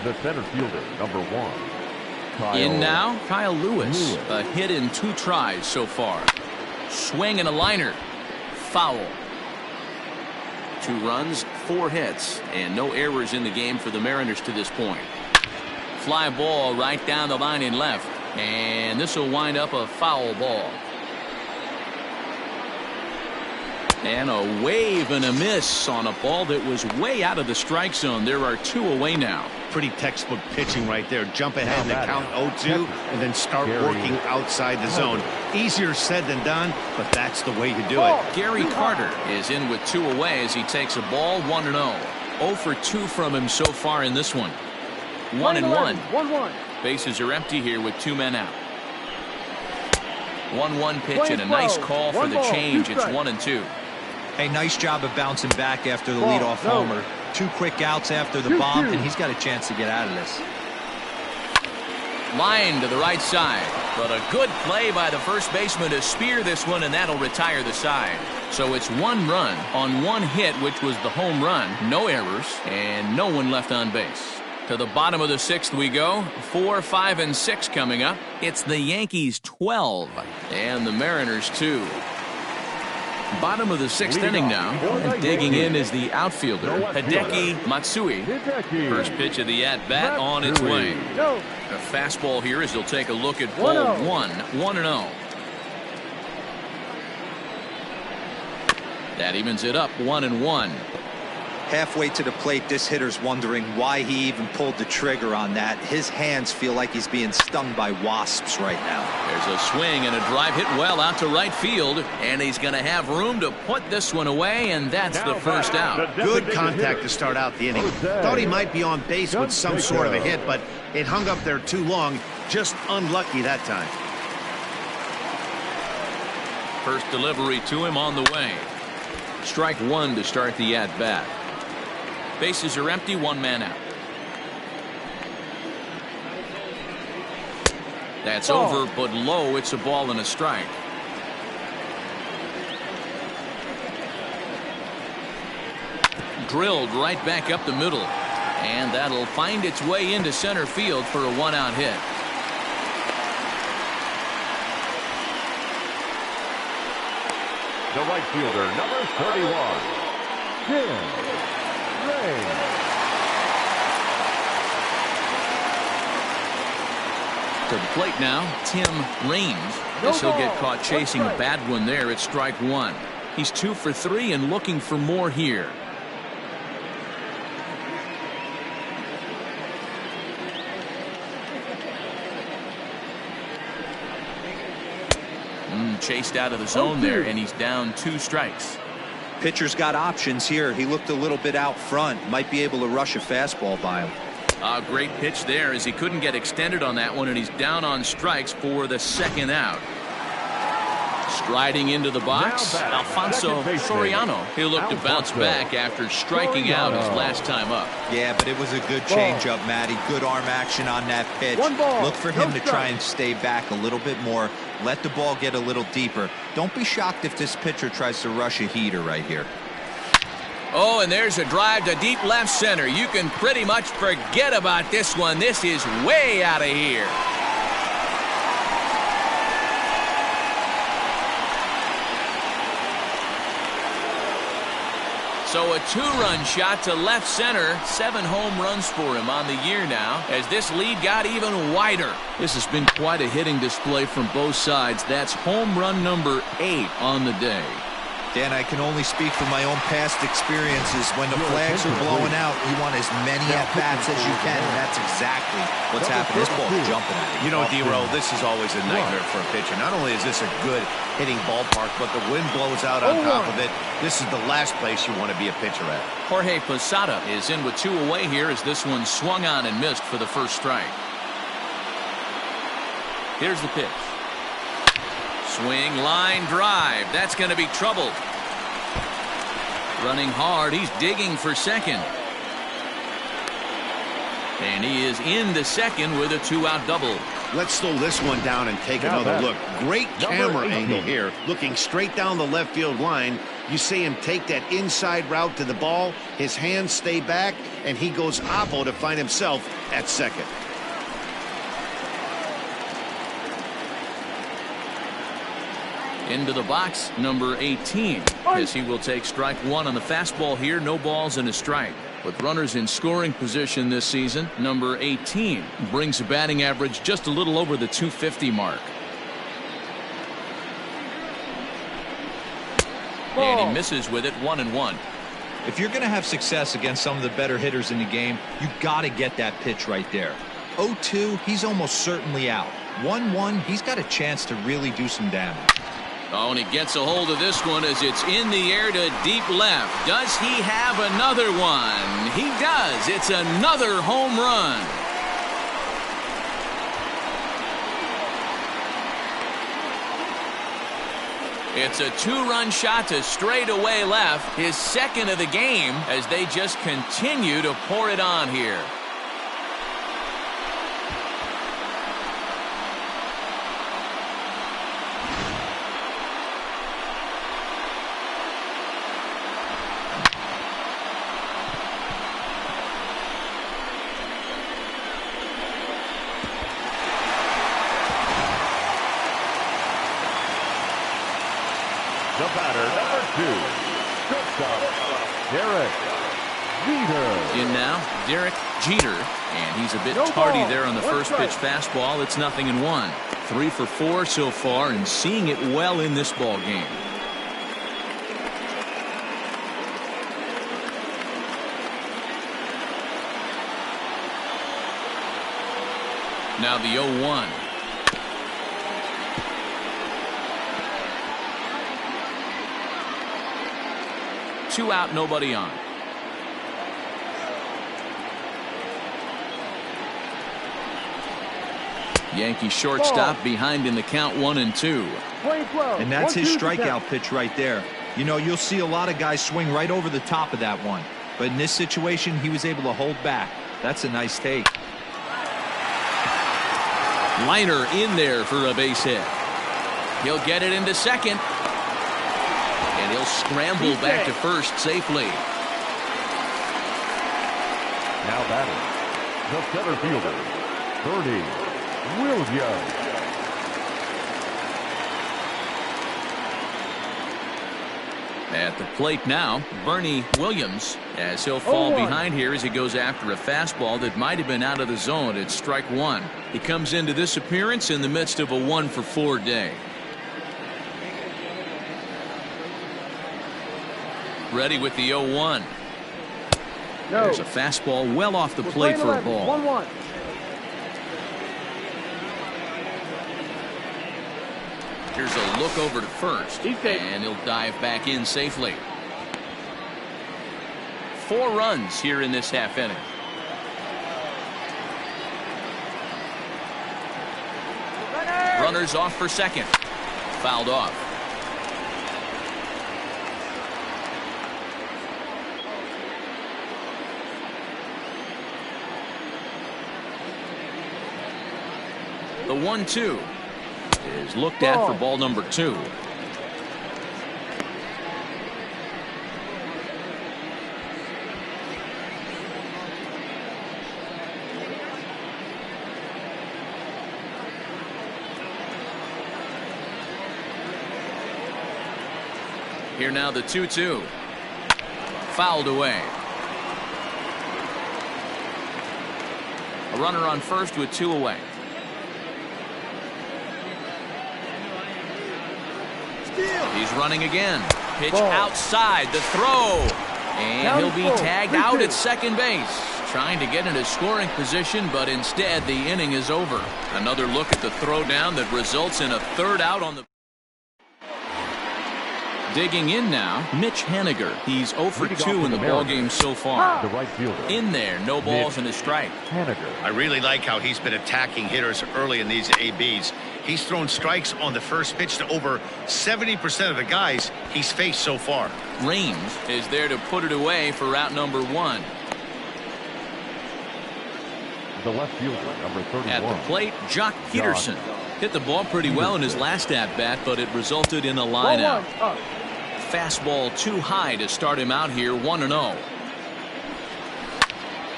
The center fielder, number 1. In now, Kyle Lewis. A hit in 2 tries so far. Swing and a liner. Foul. 2 runs, 4 hits and no errors in the game for the Mariners to this point. Fly ball right down the line in left, and this will wind up a foul ball. And a wave and a miss on a ball that was way out of the strike zone. There are 2 away now. Pretty textbook pitching right there. Jump ahead in the count 0-2 and then start working outside the zone. Easier said than done, but that's the way to do it. Gary Carter is in with 2 away as he takes a ball 1-0. 0 for 2 from him so far in this one. 1-1. 1-1. Bases are empty here with 2 men out. 1-1 pitch and a nice call for the change. It's 1-2. Hey, nice job of bouncing back after the leadoff homer. 2 quick outs after the bomb, and he's got a chance to get out of this. Line to the right side, but a good play by the first baseman to spear this one, and that'll retire the side. So it's 1 run on 1 hit, which was the home run. No errors, and no one left on base. To the bottom of the 6th we go. 4, 5, and 6 coming up. It's the Yankees 12 and the Mariners 2. Bottom of the 6th inning now, and digging in is the outfielder Hideki Matsui. First pitch of the at-bat on its way. A fastball here as he'll take a look at ball 1. 1-0. That evens it up 1-1. Halfway to the plate, this hitter's wondering why he even pulled the trigger on that. His hands feel like he's being stung by wasps right now. There's a swing and a drive hit well out to right field, and he's going to have room to put this one away, and that's the first out. Good contact to start out the inning. Thought he might be on base with some sort of a hit, but it hung up there too long. Just unlucky that time. First delivery to him on the way. Strike 1 to start the at-bat. Bases are empty, 1 man out. That's over, but low. It's a ball and a strike. Drilled right back up the middle, and that'll find its way into center field for a 1-out hit. The right fielder, number 31, Tim Raines. To the plate now, Tim Raines. Guess he'll get caught chasing a bad one there at strike 1. He's 2 for 3 and looking for more here. Chased out of the zone there, and he's down 2 strikes. Pitcher's got options here. He looked a little bit out front. Might be able to rush a fastball by him. A great pitch there as he couldn't get extended on that one, and he's down on strikes for the 2nd out. Striding into the box, Alfonso Soriano. He'll look to bounce back after striking out his last time up. Yeah, but it was a good changeup, Matty. Good arm action on that pitch. Look for him to try and stay back a little bit more. Let the ball get a little deeper. Don't be shocked if this pitcher tries to rush a heater right here. Oh, and there's a drive to deep left center. You can pretty much forget about this one. This is way out of here. So a 2-run shot to left center. 7 home runs for him on the year now as this lead got even wider. This has been quite a hitting display from both sides. That's home run number 8 on the day. Dan, I can only speak from my own past experiences. When the flags are blowing out, you want as many at-bats as you can, and that's exactly what's happening. This ball's jumping at it. You know, D-Roll, this is always a nightmare for a pitcher. Not only is this a good hitting ballpark, but the wind blows out on top of it. This is the last place you want to be a pitcher at. Jorge Posada is in with 2 away here as this one swung on and missed for the first strike. Here's the pitch. Swing, line, drive. That's going to be trouble. Running hard. He's digging for second. And he is in the second with a 2-out double. Let's slow this one down and take another look. Great camera angle here. Looking straight down the left field line. You see him take that inside route to the ball. His hands stay back, and he goes oppo to find himself at second. Into the box, number 18, as he will take strike one on the fastball here. No balls and a strike. With runners in scoring position this season, number 18 brings a batting average just a little over the 250 mark. And he misses with it, 1-1. If you're going to have success against some of the better hitters in the game, you got to get that pitch right there. 0-2, he's almost certainly out. 1-1, he's got a chance to really do some damage. Oh, and he gets a hold of this one as it's in the air to deep left. Does he have another one? He does. It's another home run. It's a two-run shot to straightaway left, his second of the game, as they just continue to pour it on here. The batter, number 2, shortstop, Derek Jeter. In now, Derek Jeter, and he's a bit No tardy ball. there on the One first strike. pitch fastball. It's 0-1. 3 for 4 so far, and seeing it well in this ball game. Now the 0-1. Two out, nobody on. Yankee shortstop behind in the count, 1-2. Playing 12. And that's his 1-2 to strikeout count. pitch right there. You know, you'll see a lot of guys swing right over the top of that one. But in this situation, he was able to hold back. That's a nice take. Liner in there for a base hit. He'll get it into second. And he'll scramble back to first safely. Now batting, the center fielder, Bernie Williams. At the plate now, Bernie Williams, as he'll fall 0-1. behind here as he goes after a fastball that might have been out of the zone. It's strike one. He comes into this appearance in the midst of a 1-for-4 day. Ready with the 0-1. No. There's a fastball well off the We're plate playing for a 11. ball. 1-1. Here's a look over to first, He's safe. and he'll dive back in safely. 4 runs here in this half inning. Runners off for second. Fouled off. The 1-2 is looked at for ball number 2. Here now the 2-2. Fouled away. A runner on first with 2 away. He's running again. Pitch outside the throw. And he'll be tagged out at second base. Trying to get into scoring position, but instead the inning is over. Another look at the throw down that results in a 3rd out on the. Digging in now, Mitch Haniger. He's 0 for 2 in the ballgame so far. The right fielder, In there, no balls and a strike. Haniger. I really like how he's been attacking hitters early in these ABs. He's thrown strikes on the first pitch to over 70% of the guys he's faced so far. Raines is there to put it away for route number 1. The left fielder, number 31. At the plate, Jock Peterson. Hit the ball pretty well in his last at-bat, but it resulted in a line out. 1-1. Up. Fastball too high to start him out here, 1-0.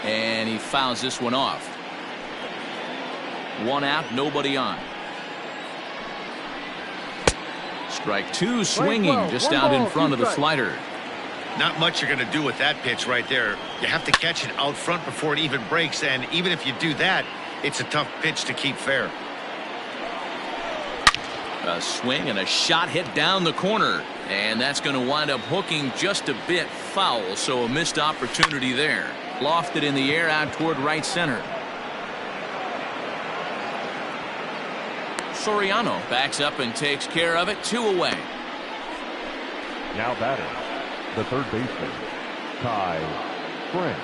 And he fouls this one off. 1 out, nobody on. Strike two, swinging just out in front of the slider. Not much you're going to do with that pitch right there. You have to catch it out front before it even breaks, and even if you do that, it's a tough pitch to keep fair. A swing and a shot hit down the corner, and that's going to wind up hooking just a bit foul, so a missed opportunity there. Lofted in the air out toward right center. Soriano backs up and takes care of it. 2 away. Now batting, the third baseman, Ty France.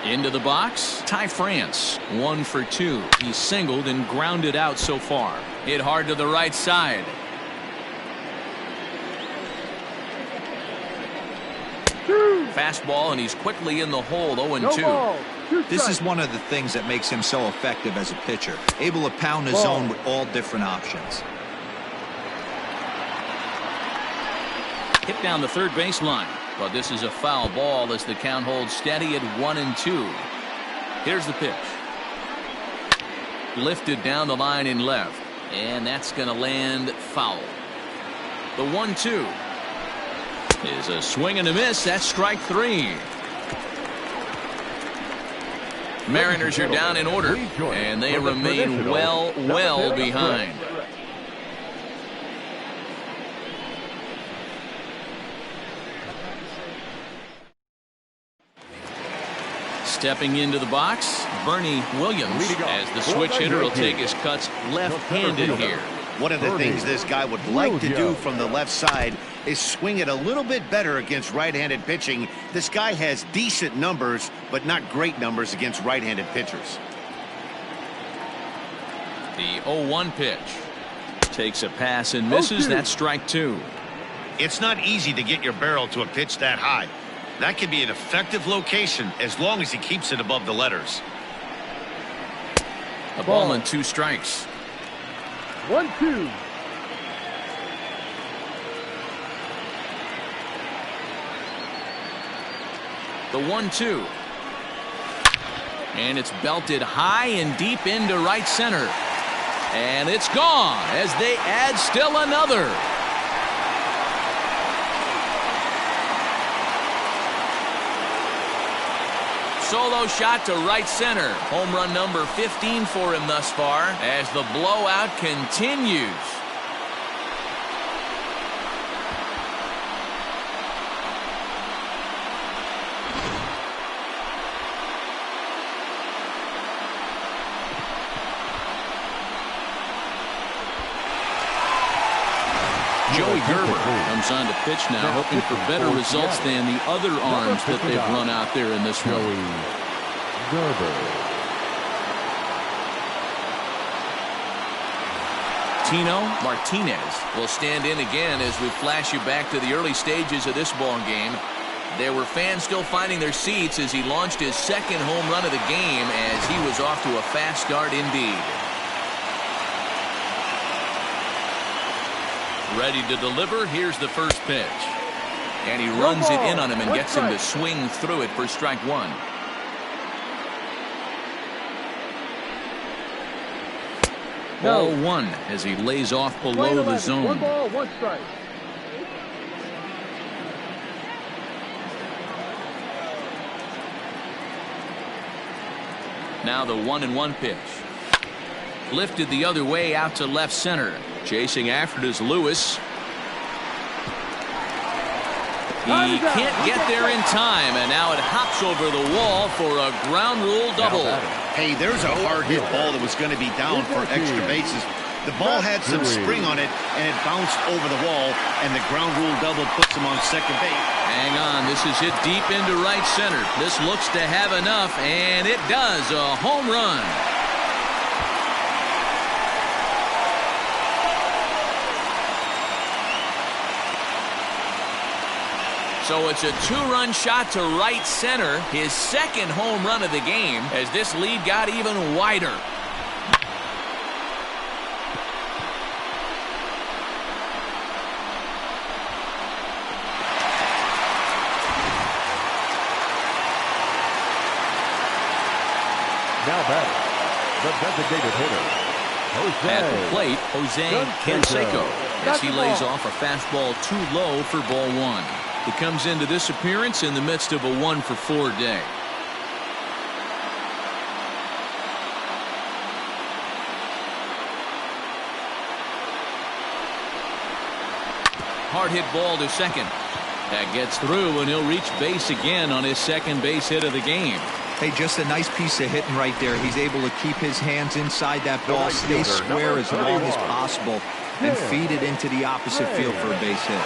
Into the box, Ty France, 1 for 2. He's singled and grounded out so far. Hit hard to the right side. Fastball, and he's quickly in the hole. 0-2. This is one of the things that makes him so effective as a pitcher, able to pound his zone with all different options. Hit down the third baseline, but this is a foul ball as the count holds steady at 1-2. Here's the pitch. Lifted down the line in left, and that's going to land foul. The 1-2 is a swing and a miss. That's strike 3. Mariners are down in order, and they remain well behind. Stepping into the box, Bernie Williams, as the switch hitter will take his cuts left-handed here. One of the things this guy would like to do from the left side is swing it a little bit better against right-handed pitching. This guy has decent numbers, but not great numbers against right-handed pitchers. The 0-1 pitch. Takes a pass and misses. That's strike 2. It's not easy to get your barrel to a pitch that high. That can be an effective location as long as he keeps it above the letters. A ball and 2 strikes. 1-2. The 1-2. And it's belted high and deep into right center. And it's gone as they add still another. Solo shot to right center. Home run number 15 for him thus far as the blowout continues. Joey Gerber comes on to pitch now, hoping for better results than the other arms that they've run out there in this one. Tino Martinez will stand in again as we flash you back to the early stages of this ball game. There were fans still finding their seats as he launched his second home run of the game as he was off to a fast start indeed. Ready to deliver. Here's the first pitch. And he runs it in on him and gets him to swing through it for strike 1. Ball 1 as he lays off below the zone. 1 ball, 1 strike. Now the 1-1 pitch. Lifted the other way out to left center. Chasing after it is Lewis. He can't get there in time, and now it hops over the wall for a ground rule double. Hey, there's a hard hit ball that was going to be down for extra bases. The ball had some spring on it, and it bounced over the wall, and the ground rule double puts him on second base. Hang on, this is hit deep into right center. This looks to have enough, and it does. A home run. So it's a 2-run shot to right center, his second home run of the game, as this lead got even wider. Now batting, the designated hitter, At the plate, Jose Canseco, as he lays off a fastball too low for ball one. He comes into this appearance in the midst of a 1-for-4 day. Hard hit ball to second. That gets through, and he'll reach base again on his second base hit of the game. Hey, just a nice piece of hitting right there. He's able to keep his hands inside that ball, stay square as long as possible, and feed it into the opposite field for a base hit.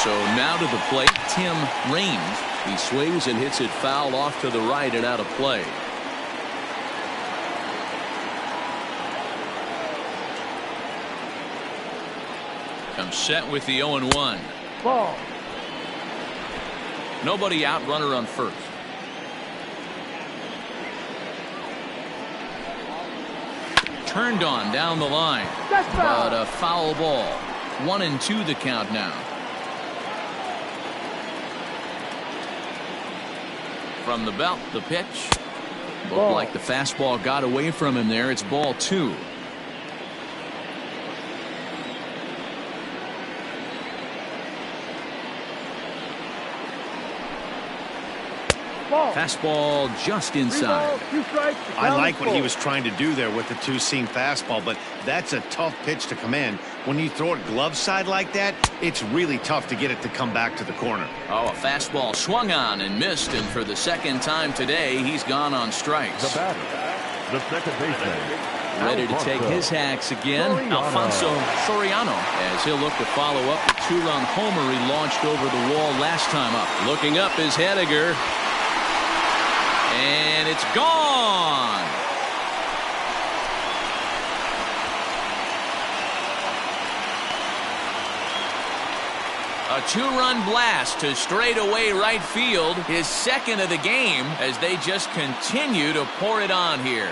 So now to the plate, Tim Raines. He swings and hits it foul off to the right and out of play. Comes set with the 0-1. Ball. Nobody out, runner on first. Turned on down the line. But a foul ball. 1-2 the count now. From the belt, the pitch. Looked like the fastball got away from him there. It's ball two. Fastball just inside. I like what he was trying to do there with the two-seam fastball, but that's a tough pitch to command. When you throw it glove side like that, it's really tough to get it to come back to the corner. Oh, a fastball swung on and missed, and for the second time today, he's gone on strikes. The batter, the second baseman. Ready to take his hacks again, Alfonso Soriano, as he'll look to follow up the two-run homer he launched over the wall last time up. Looking up is Hediger. And it's gone. A two-run blast to straightaway right field, his second of the game, as they just continue to pour it on here.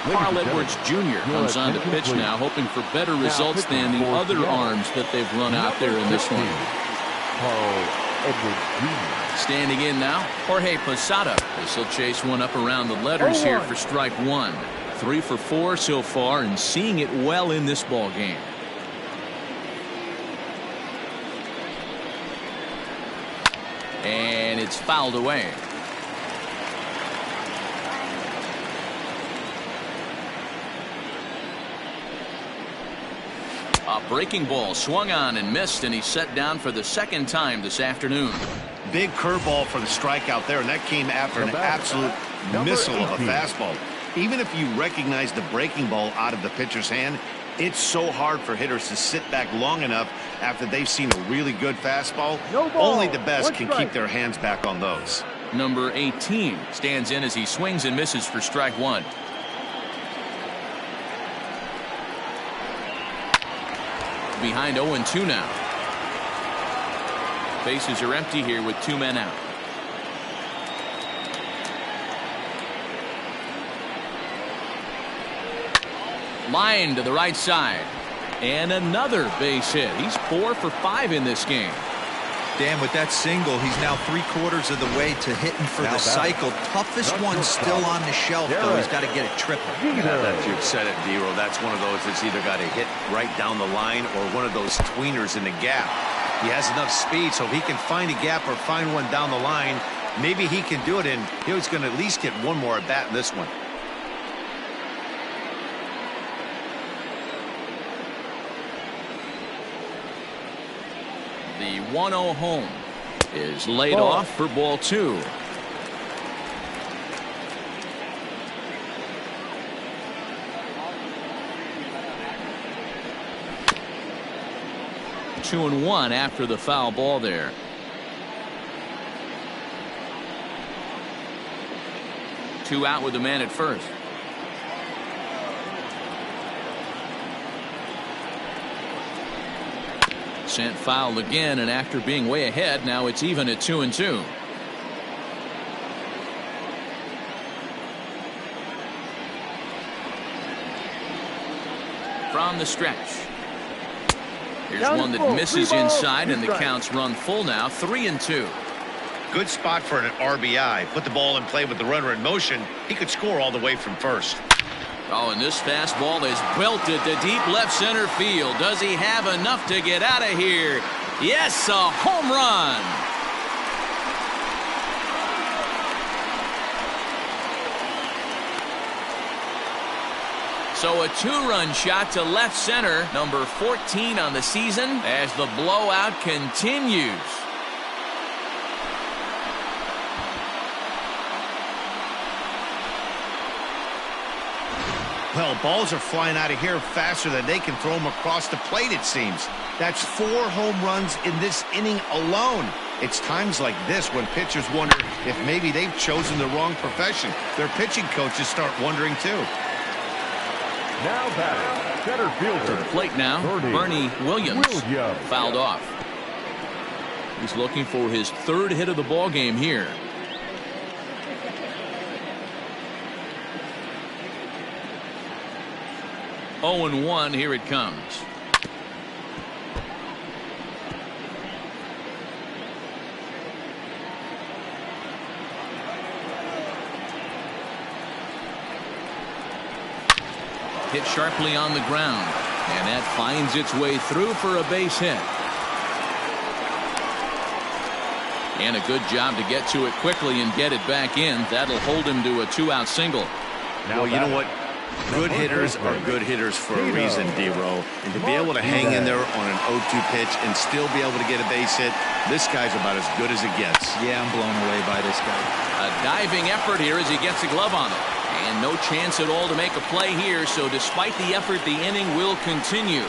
Carl Edwards Jr. comes on to pitch now, hoping for better results than the other arms that they've run out there in this one. Carl Edwards Jr. Standing in now, Jorge Posada, as he'll chase one up around the letters here for strike one. 3 for 4 so far, and seeing it well in this ball game. And it's fouled away. A breaking ball swung on and missed, and he's set down for the second time this afternoon. Big curveball for the strikeout there, and that came after an absolute missile of a fastball. Even if you recognize the breaking ball out of the pitcher's hand, it's so hard for hitters to sit back long enough after they've seen a really good fastball. Only the best can keep their hands back on those. Number 18 stands in as he swings and misses for strike one. Behind 0-2 now. Bases are empty here with 2 men out. Line to the right side. And another base hit. He's 4 for 5 in this game. Dan, with that single, he's now 3/4 of the way to hitting for the cycle. Toughest one still on the shelf, though. He's got to get it triple. You've said it, D-Roll. That's one of those that's either got to hit right down the line or one of those tweeners in the gap. He has enough speed, so if he can find a gap or find one down the line, maybe he can do it, and he's going to at least get one more at bat in this one. The 1-0 home is laid off for ball two. Two and one after the foul ball there. Two out with the man at first. Sent foul again, and after being way ahead, now it's even at 2-2. From the stretch. Here's one that misses inside, and the count's run full now, 3-2. Good spot for an RBI. Put the ball in play with the runner in motion. He could score all the way from first. Oh, and this fastball is belted to deep left center field. Does he have enough to get out of here? Yes, a home run. So a two-run shot to left center, number 14 on the season, as the blowout continues. Well, balls are flying out of here faster than they can throw them across the plate, it seems. That's 4 home runs in this inning alone. It's times like this when pitchers wonder if maybe they've chosen the wrong profession. Their pitching coaches start wondering, too. Now batting, center fielder. To the plate now, Bernie Williams fouled off. He's looking for his 3rd hit of the ball game here. Oh, 0-1, here it comes. Hit sharply on the ground, and that finds its way through for a base hit. And a good job to get to it quickly and get it back in. That'll hold him to a 2-out single. Well, you know what? Good hitters are good hitters for a reason, D-Row. And to be able to hang in there on an 0-2 pitch and still be able to get a base hit, this guy's about as good as it gets. Yeah, I'm blown away by this guy. A diving effort here as he gets a glove on it. And no chance at all to make a play here, so despite the effort, the inning will continue.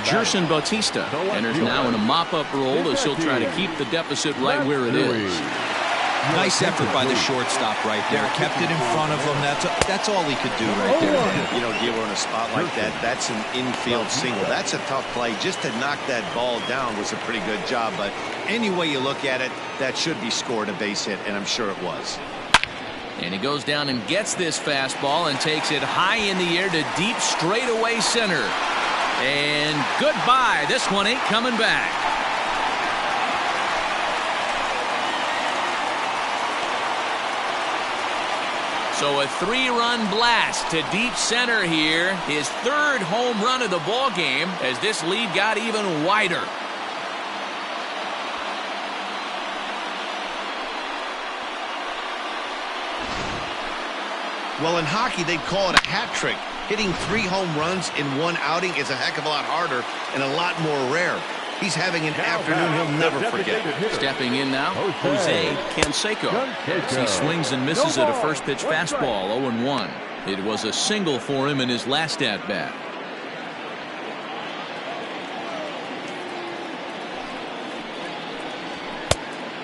Gerson Bautista enters now in a mop-up role as he'll try to keep the deficit right where it is. Nice effort by the shortstop right there. Kept it in front of him. That's all he could do right there. You know, Gilo, in a spot like that, that's an infield single. That's a tough play. Just to knock that ball down was a pretty good job. But any way you look at it, that should be scored a base hit, and I'm sure it was. And he goes down and gets this fastball and takes it high in the air to deep straightaway center. And goodbye. This one ain't coming back. So a 3-run blast to deep center here. His 3rd home run of the ball game as this lead got even wider. Well, in hockey, they'd call it a hat trick. Hitting 3 home runs in one outing is a heck of a lot harder and a lot more rare. He's having an afternoon he'll never forget. Stepping in now, Jose Canseco. As he swings and misses at a first pitch fastball, 0-1. It was a single for him in his last at-bat.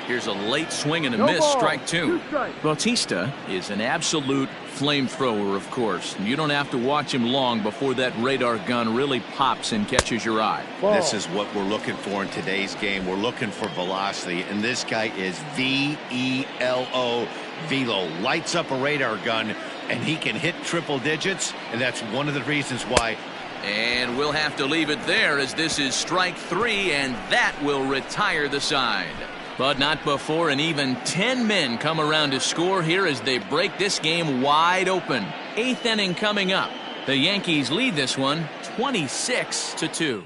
Here's a late swing and a miss, strike 2. Bautista is an absolute flamethrower, of course. You don't have to watch him long before that radar gun really pops and catches your eye. This is what we're looking for in today's game. We're looking for velocity, and this guy is V-E-L-O, velo. Lights up a radar gun, and he can hit triple digits, and that's one of the reasons why. And we'll have to leave it there as this is strike 3, and that will retire the side. But not before an even 10 men come around to score here as they break this game wide open. 8th inning coming up. The Yankees lead this one 26-2.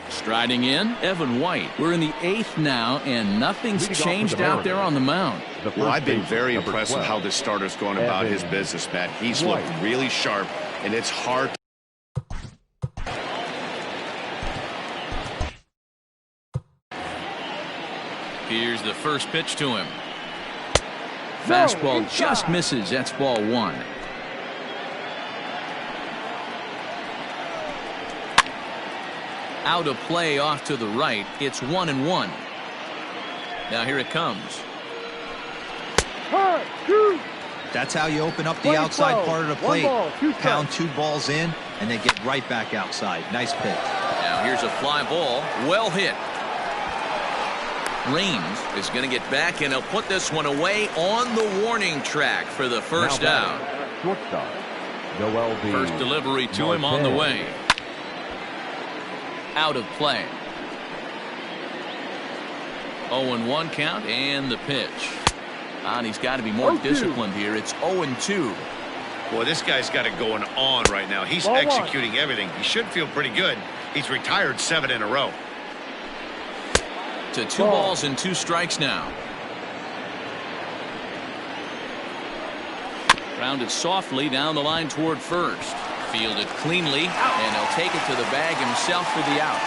Striding in, Evan White. We're in the 8th now, and nothing's changed out there on the mound. Well, I've been very impressed with how this starter's going about his business, Matt. He's looked really sharp, and it's hard to Here's the first pitch to him. Fastball just misses. That's ball 1. Out of play off to the right. It's 1-1. Now here it comes. That's how you open up the outside part of the plate. Pound 2 balls in, and they get right back outside. Nice pitch. Now here's a fly ball. Well hit. Reigns is going to get back, and he'll put this one away on the warning track for the first out. First delivery to him on the way. out of play. 0-1 count and the pitch. And he's got to be more disciplined here. It's 0-2. Boy, this guy's got it going on right now. He's executing everything. He should feel pretty good. He's retired 7 in a row. To 2 balls and 2 strikes now. Rounded softly down the line toward first. Fielded cleanly, and he'll take it to the bag himself for the out.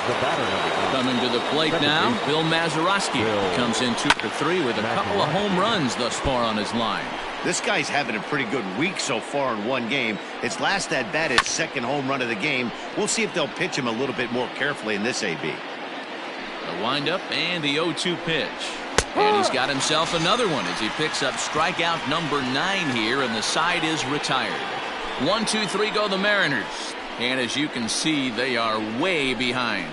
The batter coming to the plate now, Bill Mazeroski comes in 2 for 3 with a couple of home runs thus far on his line. This guy's having a pretty good week so far in one game. His last at bat, his 2nd home run of the game. We'll see if they'll pitch him a little bit more carefully in this AB. The windup and the 0-2 pitch. And he's got himself another one as he picks up strikeout number 9 here, and the side is retired. 1, 2, 3 go the Mariners. And as you can see, they are way behind.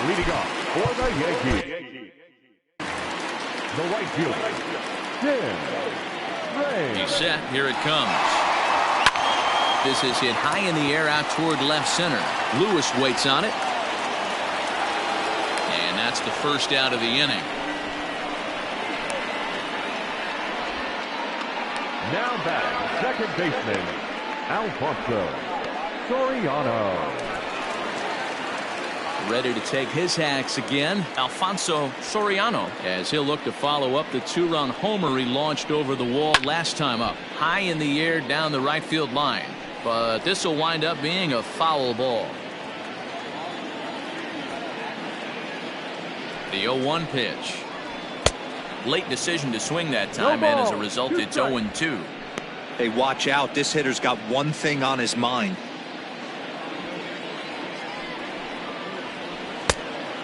leading off for the Yankees. The right fielder, Tim Ray. He's set. Here it comes. This is hit high in the air out toward left center. Lewis waits on it. And that's the first out of the inning. Now batting, second baseman, Alfonso Soriano. Ready to take his hacks again, Alfonso Soriano, as he'll look to follow up the 2-run homer he launched over the wall last time up. High in the air down the right field line. But this will wind up being a foul ball. The 0-1 pitch. Late decision to swing that time, and as a result, it's 0-2. Hey, watch out. This hitter's got one thing on his mind.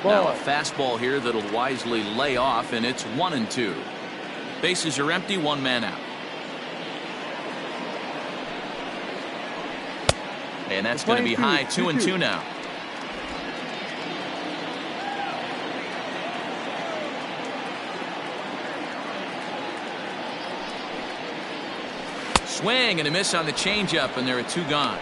Now a fastball here that'll wisely lay off, and it's 1-2. Bases are empty, 1 man out. And that's going to be high, 2-2 now. Swing and a miss on the changeup, and there are 2 gone.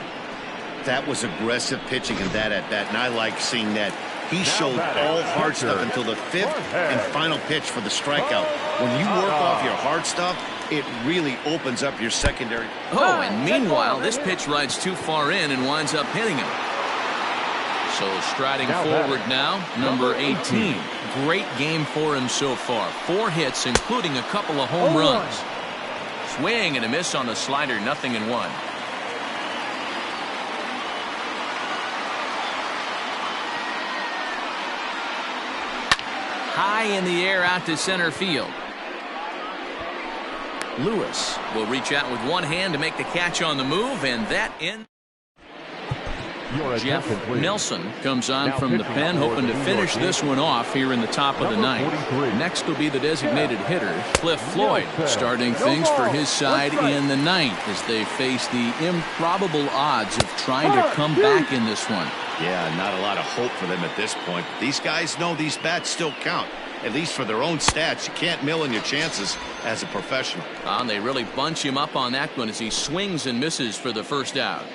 That was aggressive pitching in that at bat, and I like seeing that. He showed all hard stuff until the 5th and final pitch for the strikeout. When you work off your hard stuff, it really opens up your secondary. Oh, and meanwhile, this pitch rides too far in and winds up hitting him. So striding forward now, number 18. Great game for him so far. 4 hits, including a couple of home runs. Swing and a miss on the slider, 0-1. High in the air out to center field. Lewis will reach out with one hand to make the catch on the move, and that ends. Jeff Nelson comes on from the pen, hoping to finish this one off here in the top of the 9th. Next will be the designated hitter, Cliff Floyd, starting things for his side in the 9th as they face the improbable odds of trying to come back in this one. Yeah, not a lot of hope for them at this point. These guys know these bats still count, at least for their own stats. You can't mill in your chances as a professional. And they really bunch him up on that one as he swings and misses for the first out.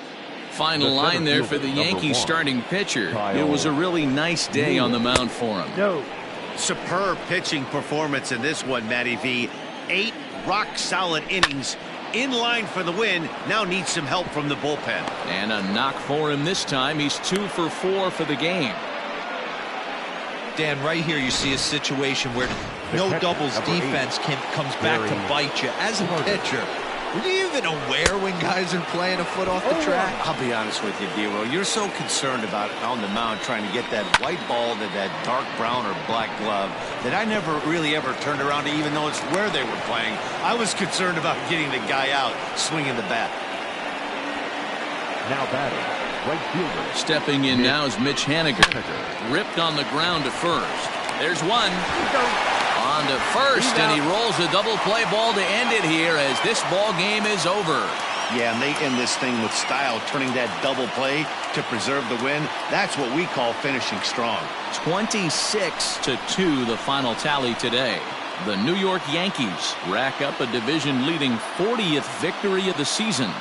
Final line there for the Yankees starting pitcher. It was a really nice day on the mound for him. Superb pitching performance in this one, Matty V. 8 rock-solid innings. In line for the win. Now needs some help from the bullpen. And a knock for him this time. He's 2 for 4 for the game. Dan, right here you see a situation where no doubles defense comes back to bite you. As a pitcher, were you even aware when guys are playing a foot off the track? I'll be honest with you, D-Row. You're so concerned about on the mound trying to get that white ball to that dark brown or black glove that I never really ever turned around to even notice where they were playing. I was concerned about getting the guy out swinging the bat. Now batting, right fielder. Stepping in now is Mitch Haniger. Ripped on the ground to first. There's one. On to first, and he rolls a double play ball to end it here as this ball game is over. Yeah, and they end this thing with style, turning that double play to preserve the win. That's what we call finishing strong. 26-2 the final tally today. The New York Yankees rack up a division-leading 40th victory of the season.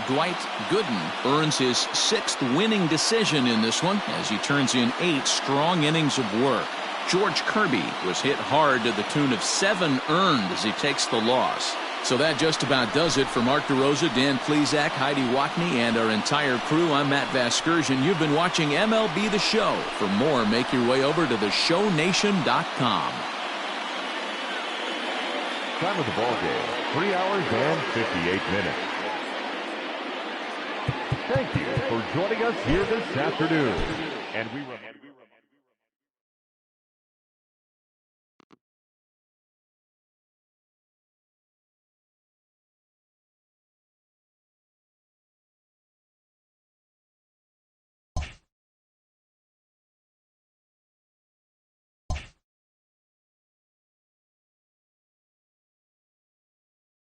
Dwight Gooden earns his 6th winning decision in this one as he turns in 8 strong innings of work. George Kirby was hit hard to the tune of 7 earned as he takes the loss. So that just about does it for Mark DeRosa, Dan Plesac, Heidi Wackney, and our entire crew. I'm Matt Vasgersian. You've been watching MLB The Show. For more, make your way over to theshownation.com. Time of the ball game, 3 hours and 58 minutes. Thank you for joining us here this afternoon. And we